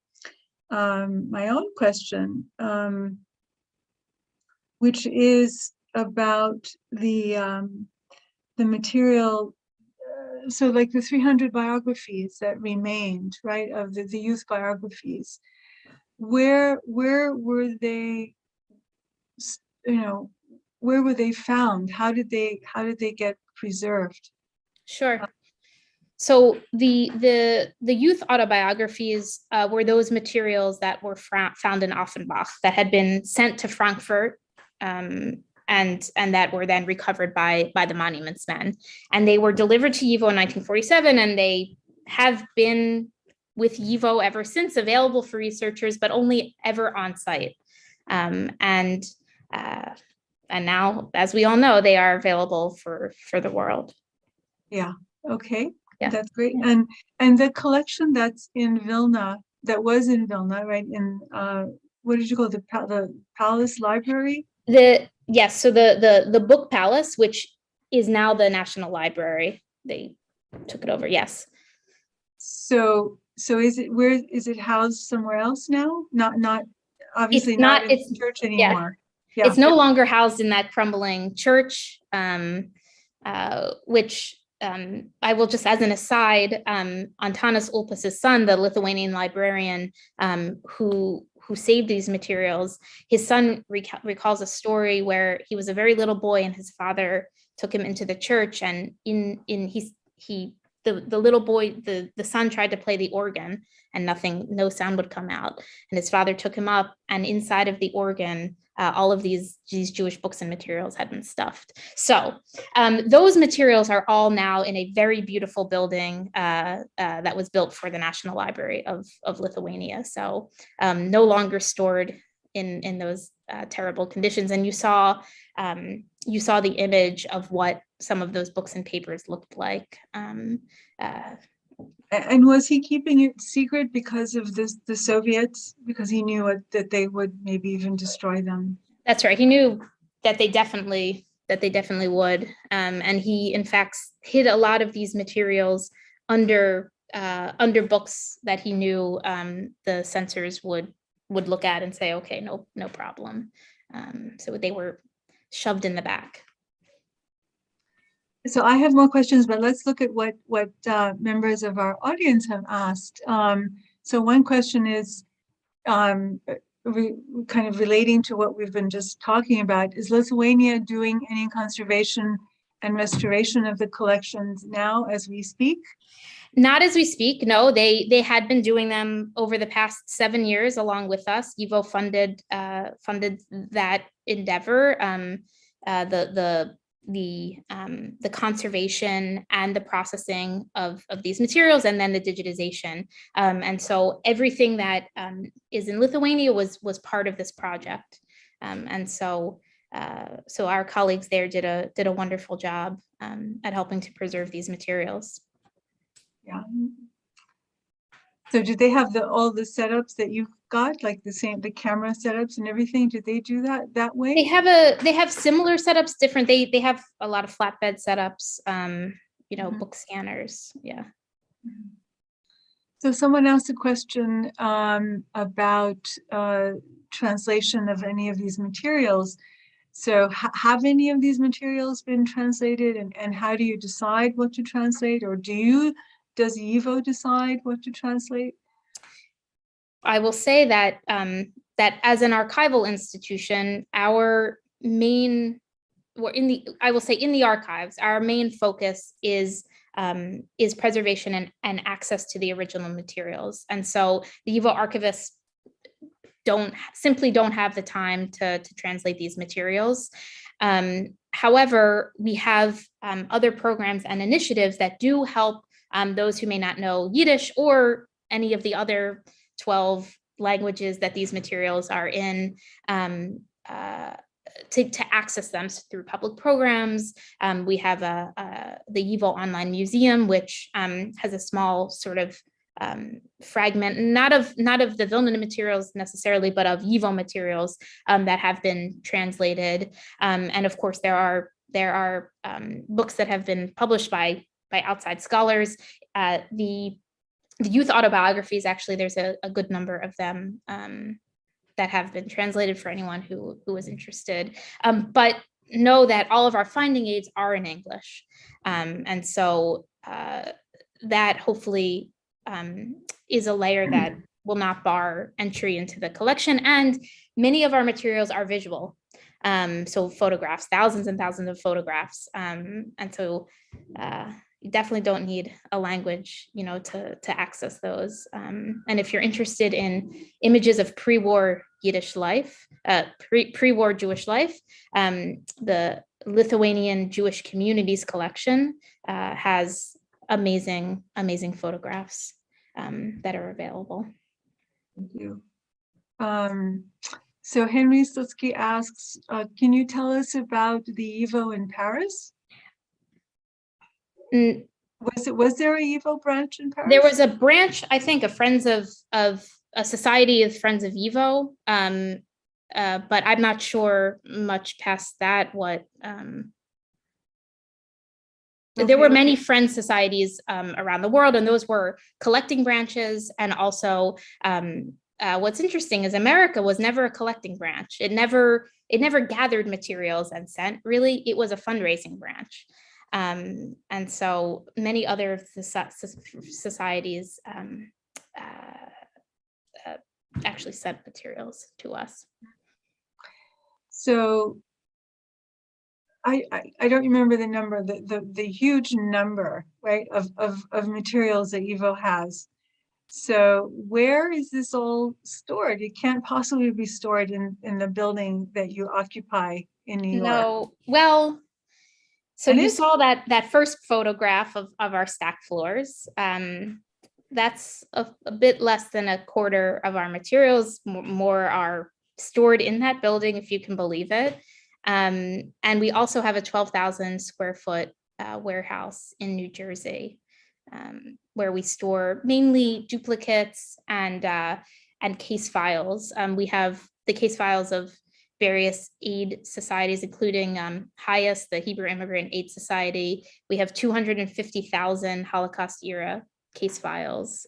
my own question, which is about the material. So like the 300 biographies that remained, right, of the youth biographies, where were they, where were they found? How did they get preserved? Sure. So the youth autobiographies were those materials that were found in Offenbach that had been sent to Frankfurt, and that were then recovered by the monuments men, and they were delivered to YIVO in 1947, and they have been with YIVO ever since, available for researchers, but only ever on site, and now, as we all know, they are available for the world. Yeah. Okay. Yeah. That's great. And the collection that's in Vilna, that was in Vilna, right? In what did you call it? The Palace Library? Yes, so the Book Palace, which is now the National Library, they took it over. Yes. So is it housed somewhere else now? Not obviously It's not not. in It's the church yeah. anymore. Yeah. It's no longer housed in that crumbling church, which I will just, as an aside, Antanas Ulpas's son, the Lithuanian librarian who saved these materials, his son recalls a story where he was a very little boy and his father took him into the church, and the little boy, the son tried to play the organ and no sound would come out. And his father took him up, and inside of the organ, all of these Jewish books and materials had been stuffed. So those materials are all now in a very beautiful building that was built for the National Library of Lithuania. So no longer stored in those terrible conditions. And you saw the image of what some of those books and papers looked like. And was he keeping it secret because of the Soviets? Because he knew that they would maybe even destroy them. That's right. He knew that they definitely would, and he in fact hid a lot of these materials under books that he knew the censors would look at and say, okay, no problem. So they were shoved in the back. So I have more questions, but let's look at what members of our audience have asked. So one question is kind of relating to what we've been just talking about. Is Lithuania doing any conservation and restoration of the collections now as we speak? Not as we speak, no. They had been doing them over the past 7 years along with us. YIVO funded that endeavor. The conservation and the processing of these materials, and then the digitization. And so everything that is in Lithuania was part of this project. And so our colleagues there did a wonderful job at helping to preserve these materials. Yeah. So did they have all the setups that you've got, like the camera setups and everything? Did they do that way? They have similar setups, different. They have a lot of flatbed setups, book scanners. Yeah. So someone asked a question about translation of any of these materials. So have any of these materials been translated, and how do you decide what to translate, or does YIVO decide what to translate? I will say that that as an archival institution, in the archives, our main focus is preservation and access to the original materials. And so the YIVO archivists simply don't have the time to translate these materials. However, we have other programs and initiatives that do help those who may not know Yiddish or any of the other 12 languages that these materials are in, to access them through public programs. We have the YIVO Online Museum, which has a small sort of fragment, not of the Vilna materials necessarily, but of YIVO materials that have been translated. And of course, there are books that have been published by outside scholars. The youth autobiographies, actually, there's a good number of them that have been translated for anyone who is interested. But know that all of our finding aids are in English. And so that hopefully is a layer that will not bar entry into the collection. And many of our materials are visual. So photographs, thousands and thousands of photographs. And so you definitely don't need a language, to access those. And if you're interested in images of pre-war Yiddish life, pre-war Jewish life, the Lithuanian Jewish Communities Collection has amazing photographs that are available. Thank you. So Henry Slutsky asks, can you tell us about the YIVO in Paris? Was there a YIVO branch in Paris? There was a branch, I think, of a society of Friends of YIVO, but I'm not sure much past that. There were many friend societies around the world, and those were collecting branches. And also, what's interesting is America was never a collecting branch. It never gathered materials and sent. Really, it was a fundraising branch. And so many other societies actually sent materials to us. So I don't remember the number, the huge number, right, of materials that YIVO has. So where is this all stored? It can't possibly be stored in the building that you occupy in New York. No, well, so you saw that first photograph of our stack floors. That's a bit less than a quarter of our materials. More are stored in that building, if you can believe it. And we also have a 12,000 square foot warehouse in New Jersey, where we store mainly duplicates and case files. We have the case files of various aid societies, including HIAS, the Hebrew Immigrant Aid Society. We have 250,000 Holocaust era case files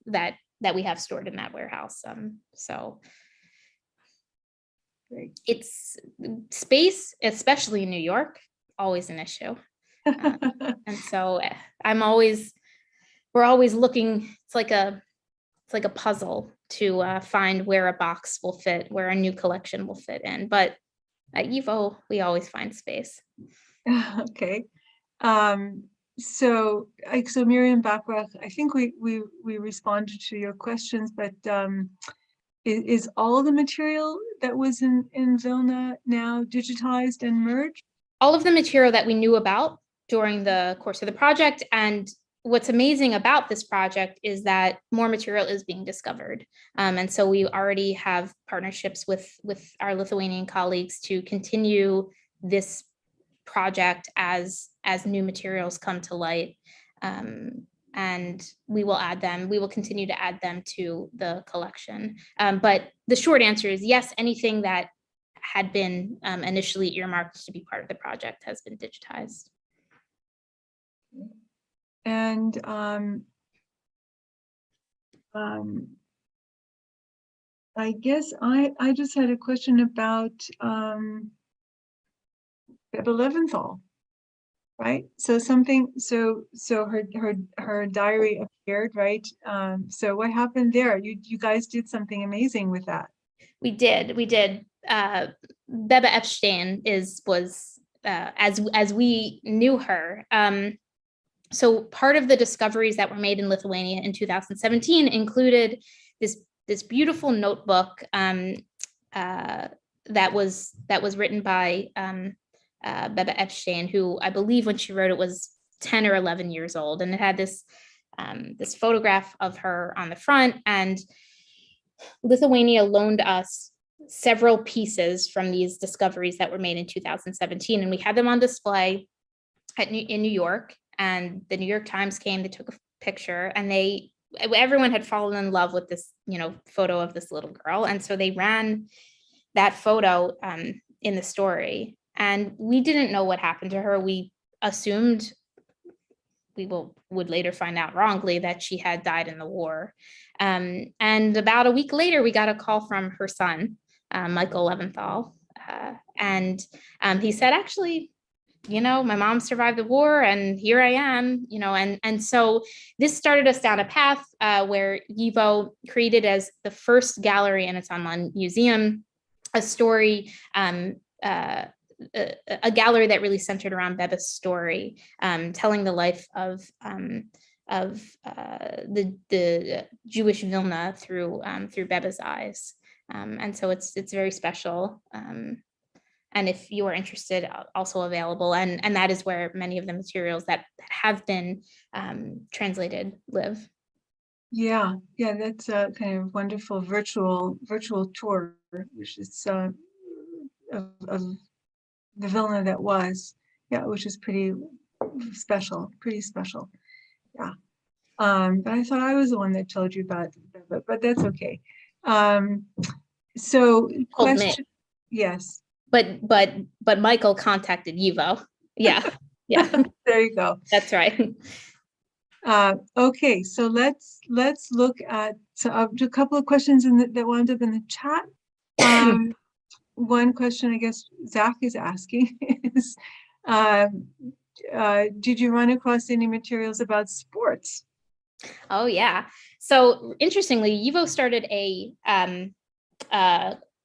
that we have stored in that warehouse. So it's space, especially in New York, always an issue. And so we're always looking. It's like a puzzle to find where a box will fit, where a new collection will fit in. But at YIVO, we always find space. Okay. So Miriam Bachrach, I think we responded to your questions, but is all the material that was in Vilna now digitized and merged? All of the material that we knew about during the course of the project. And what's amazing about this project is that more material is being discovered. And so we already have partnerships with our Lithuanian colleagues to continue this project as new materials come to light. And we will continue to add them to the collection. But the short answer is yes, anything that had been initially earmarked to be part of the project has been digitized. And I guess I just had a question about Rebbe Leventhal, right? So her diary appeared, right? So what happened there? You guys did something amazing with that. We did. Bebe Epstein was as we knew her. So part of the discoveries that were made in Lithuania in 2017 included this beautiful notebook that was written by Bebe Epstein, who I believe when she wrote it was 10 or 11 years old, and it had this photograph of her on the front. And Lithuania loaned us several pieces from these discoveries that were made in 2017, and we had them on display in New York. And the New York Times came, they took a picture, and everyone had fallen in love with this, photo of this little girl. And so they ran that photo in the story, and we didn't know what happened to her. We assumed, would later find out wrongly, that she had died in the war. And about a week later, we got a call from her son, Michael Leventhal. And he said, actually, my mom survived the war, and here I am, and so this started us down a path where YIVO created as the first gallery in its online museum a story, a gallery that really centered around Beba's story, telling the life of the Jewish Vilna through Beba's eyes, and so it's very special. And if you are interested, also available, and that is where many of the materials that have been translated live. Yeah, that's a kind of wonderful virtual tour, which is of the Vilna that was, which is pretty special, Yeah. But I thought I was the one that told you about it, but that's okay. So question, yes. But Michael contacted YIVO. Yeah. There you go. That's right. Okay, so let's look at a couple of questions that wound up in the chat. One question I guess Zach is asking is, did you run across any materials about sports? Oh yeah. So interestingly, YIVO started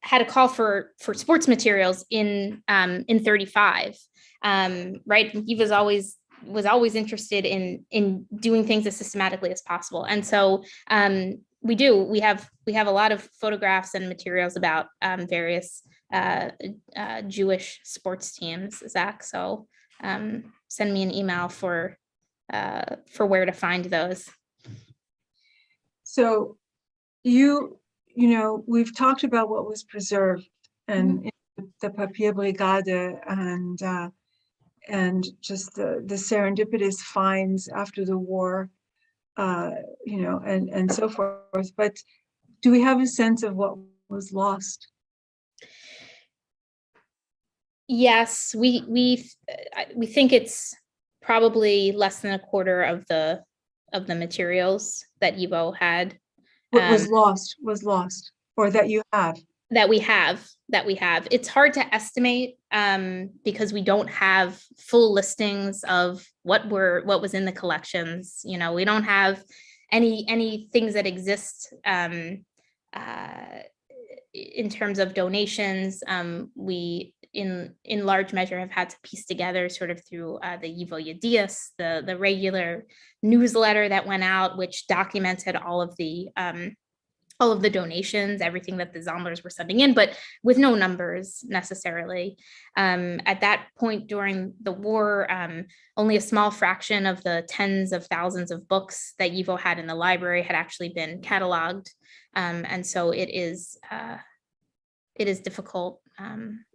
had a call for sports materials in 35. Right, YIVO was always interested in doing things as systematically as possible, and so we have a lot of photographs and materials about various Jewish sports teams, Zach. So send me an email for where to find those. So we've talked about what was preserved and the Papier Brigade and just the serendipitous finds after the war, and so forth. But do we have a sense of what was lost? Yes, we think it's probably less than a quarter of the materials that YIVO had. What was lost, or that you have? That we have. It's hard to estimate because we don't have full listings of what was in the collections. We don't have any things that exist in terms of donations. We in large measure have had to piece together sort of through the YIVO Yedias, the regular newsletter that went out, which documented all of the donations, everything that the Zomlers were sending in, but with no numbers necessarily. At that point during the war, only a small fraction of the tens of thousands of books that YIVO had in the library had actually been cataloged. And so it is difficult.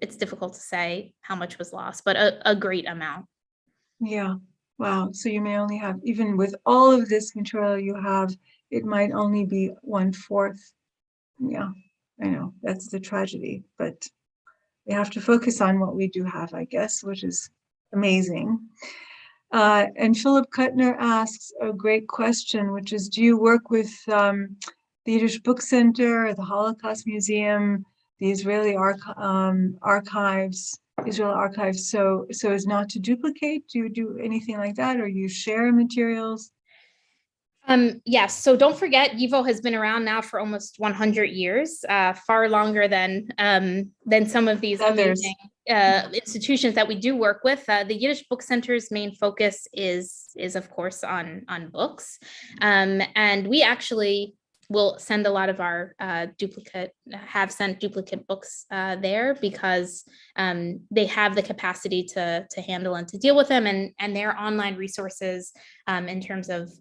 It's difficult to say how much was lost, but a great amount. Yeah. Wow. So you may only have, even with all of this material you have, it might only be 1/4. Yeah, I know that's the tragedy, but we have to focus on what we do have, I guess, which is amazing. And Philip Kuttner asks a great question, which is, do you work with the Yiddish Book Center, the Holocaust Museum, the Israeli archives, Israel archives, so as not to duplicate? Do you do anything like that, or you share materials? Yes. So don't forget, YIVO has been around now for almost 100 years, far longer than some of these amazing institutions that we do work with. The Yiddish Book Center's main focus is of course on books, and we actually will send a lot of our have sent duplicate books there because they have the capacity to handle and to deal with them, and their online resources in terms of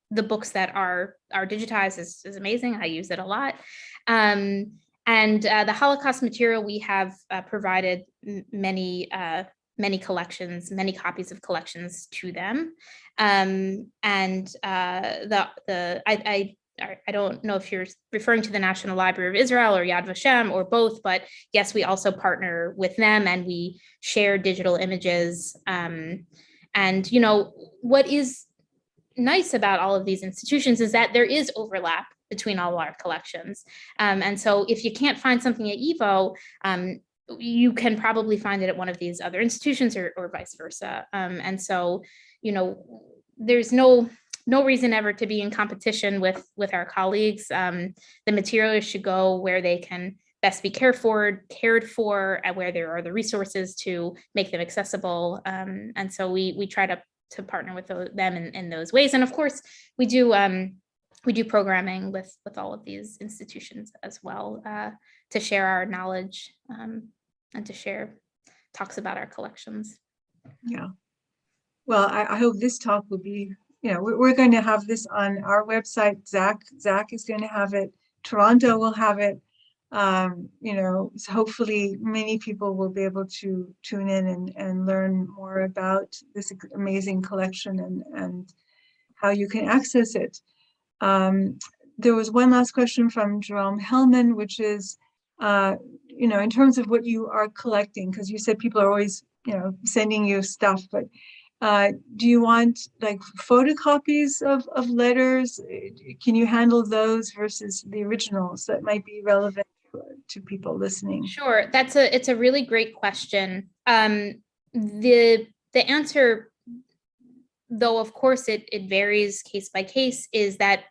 the books that are digitized is amazing. I use it a lot. And the Holocaust material, we have provided many collections, many copies of collections to them. I don't know if you're referring to the National Library of Israel or Yad Vashem or both, but yes, we also partner with them and we share digital images. And what is nice about all of these institutions is that there is overlap between all our collections. And so if you can't find something at YIVO, you can probably find it at one of these other institutions or vice versa. And so, there's no no reason ever to be in competition with our colleagues. The materials should go where they can best be cared for, and where there are the resources to make them accessible. And so we try to partner with them in those ways. And of course, we do programming with all of these institutions as well, to share our knowledge and to share talks about our collections. Yeah. Well, I hope this talk will be, we're going to have this on our website. Zach is going to have it. Toronto will have it. So hopefully many people will be able to tune in and learn more about this amazing collection and how you can access it. There was one last question from Jerome Hellman, which is, in terms of what you are collecting, because you said people are always, sending you stuff, but do you want like photocopies of letters? Can you handle those versus the originals that might be relevant to people listening? Sure, it's a really great question. The answer, though of course it varies case by case, is that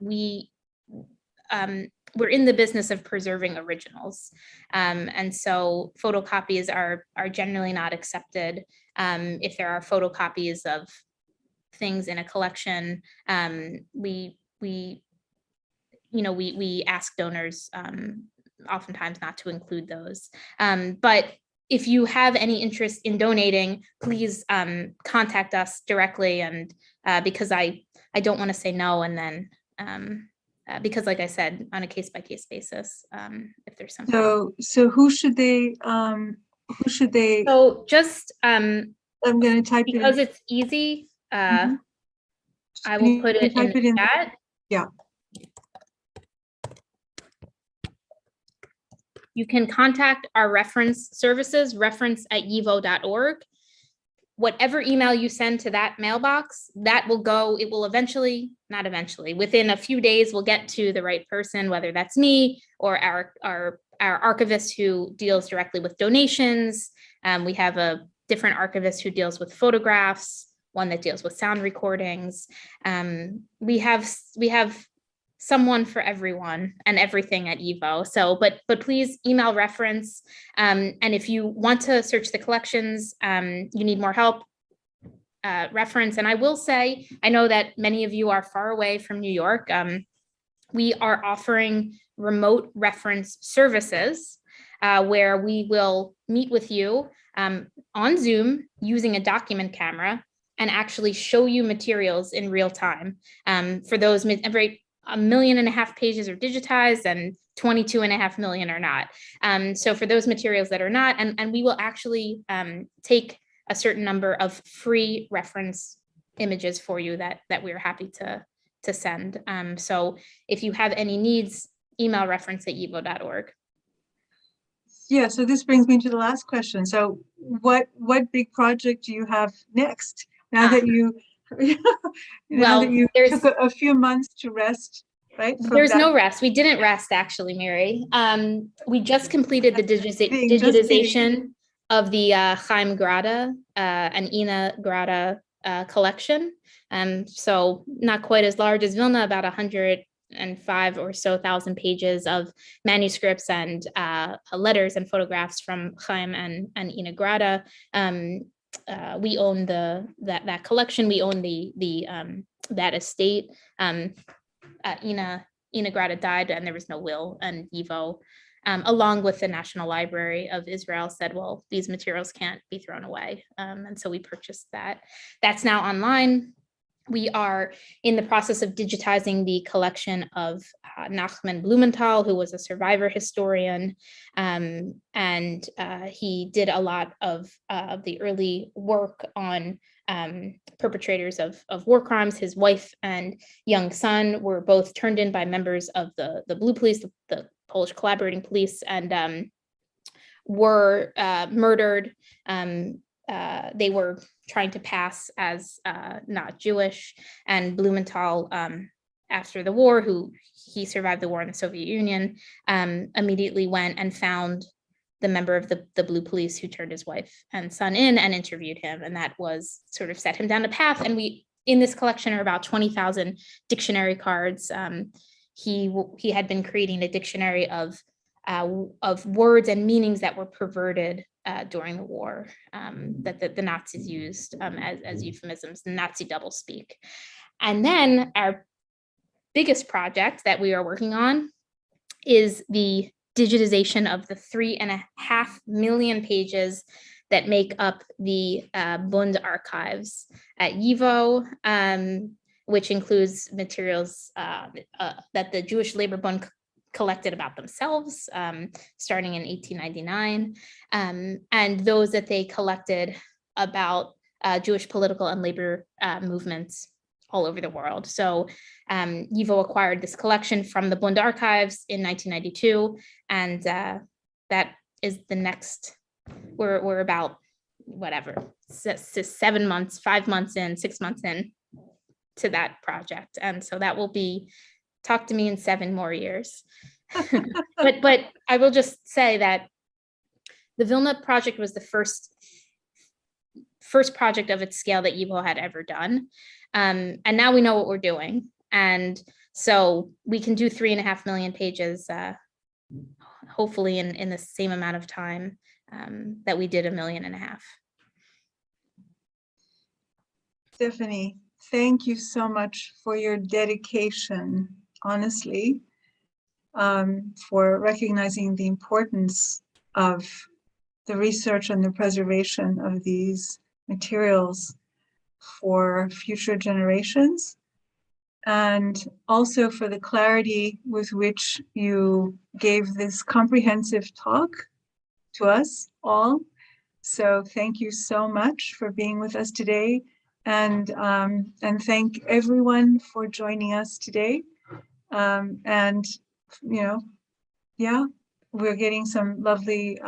we're in the business of preserving originals, and so photocopies are generally not accepted. If there are photocopies of things in a collection, we ask donors oftentimes not to include those. But if you have any interest in donating, please contact us directly, and because I don't want to say no, and then because like I said, on a case-by-case basis, if there's something. So who should they So just I'm going to type it because it's easy, Mhm. I will put it in the chat. Yeah. You can contact our reference services, reference@yivo.org. Whatever email you send to that mailbox, that will go, it will not eventually, within a few days, we'll get to the right person, whether that's me or our archivist who deals directly with donations. We have a different archivist who deals with photographs, one that deals with sound recordings. We have someone for everyone and everything at YIVO. So, but please email reference. And if you want to search the collections, you need more help, reference. And I will say, I know that many of you are far away from New York. We are offering remote reference services where we will meet with you on Zoom using a document camera and actually show you materials in real time. For those, 1.5 million pages are digitized and 22.5 million are not. So for those materials that are not, and we will actually take a certain number of free reference images for you that we're happy to send. So if you have any needs, email reference@yivo.org. Yeah, so this brings me to the last question. So what big project do you have next? Now that you took a few months to rest, right? There's no rest. We didn't rest, actually, Mary. We just completed the digitization of the Chaim Grada and Ina Grada collection. So not quite as large as Vilna, about 105 or so thousand pages of manuscripts and letters and photographs from Chaim and Ina Grada. We own that collection. We own that estate. Ina Grada died and there was no will, and YIVO, along with the National Library of Israel, said, well, these materials can't be thrown away. And so we purchased that. That's now online. We are in the process of digitizing the collection of Nachman Blumenthal, who was a survivor historian, and he did a lot of the early work on perpetrators of war crimes. His wife and young son were both turned in by members of the Blue Police, the Polish collaborating police, and were murdered. They were trying to pass as not Jewish, and Blumenthal, after the war, he survived the war in the Soviet Union, immediately went and found the member of the Blue Police who turned his wife and son in and interviewed him, and that was sort of set him down a path. And we in this collection are about 20,000 dictionary cards. He had been creating a dictionary of words and meanings that were perverted during the war, that the Nazis used as euphemisms, the Nazi doublespeak. And then our biggest project that we are working on is the digitization of the 3.5 million pages that make up the Bund archives at YIVO, which includes materials that the Jewish Labor Bund collected about themselves, starting in 1899, and those that they collected about Jewish political and labor movements all over the world. So YIVO acquired this collection from the Bund archives in 1992, and that is the next. We're about whatever 7 months, 5 months in, 6 months in to that project, and so that will be. Talk to me in 7 more years. but I will just say that the Vilna project was the first project of its scale that YIVO had ever done. And now we know what we're doing. And so we can do 3.5 million pages, hopefully in the same amount of time that we did 1.5 million. Stephanie, thank you so much for your dedication, honestly, for recognizing the importance of the research and the preservation of these materials for future generations, and also for the clarity with which you gave this comprehensive talk to us all. So thank you so much for being with us today, and thank everyone for joining us today. And we're getting some lovely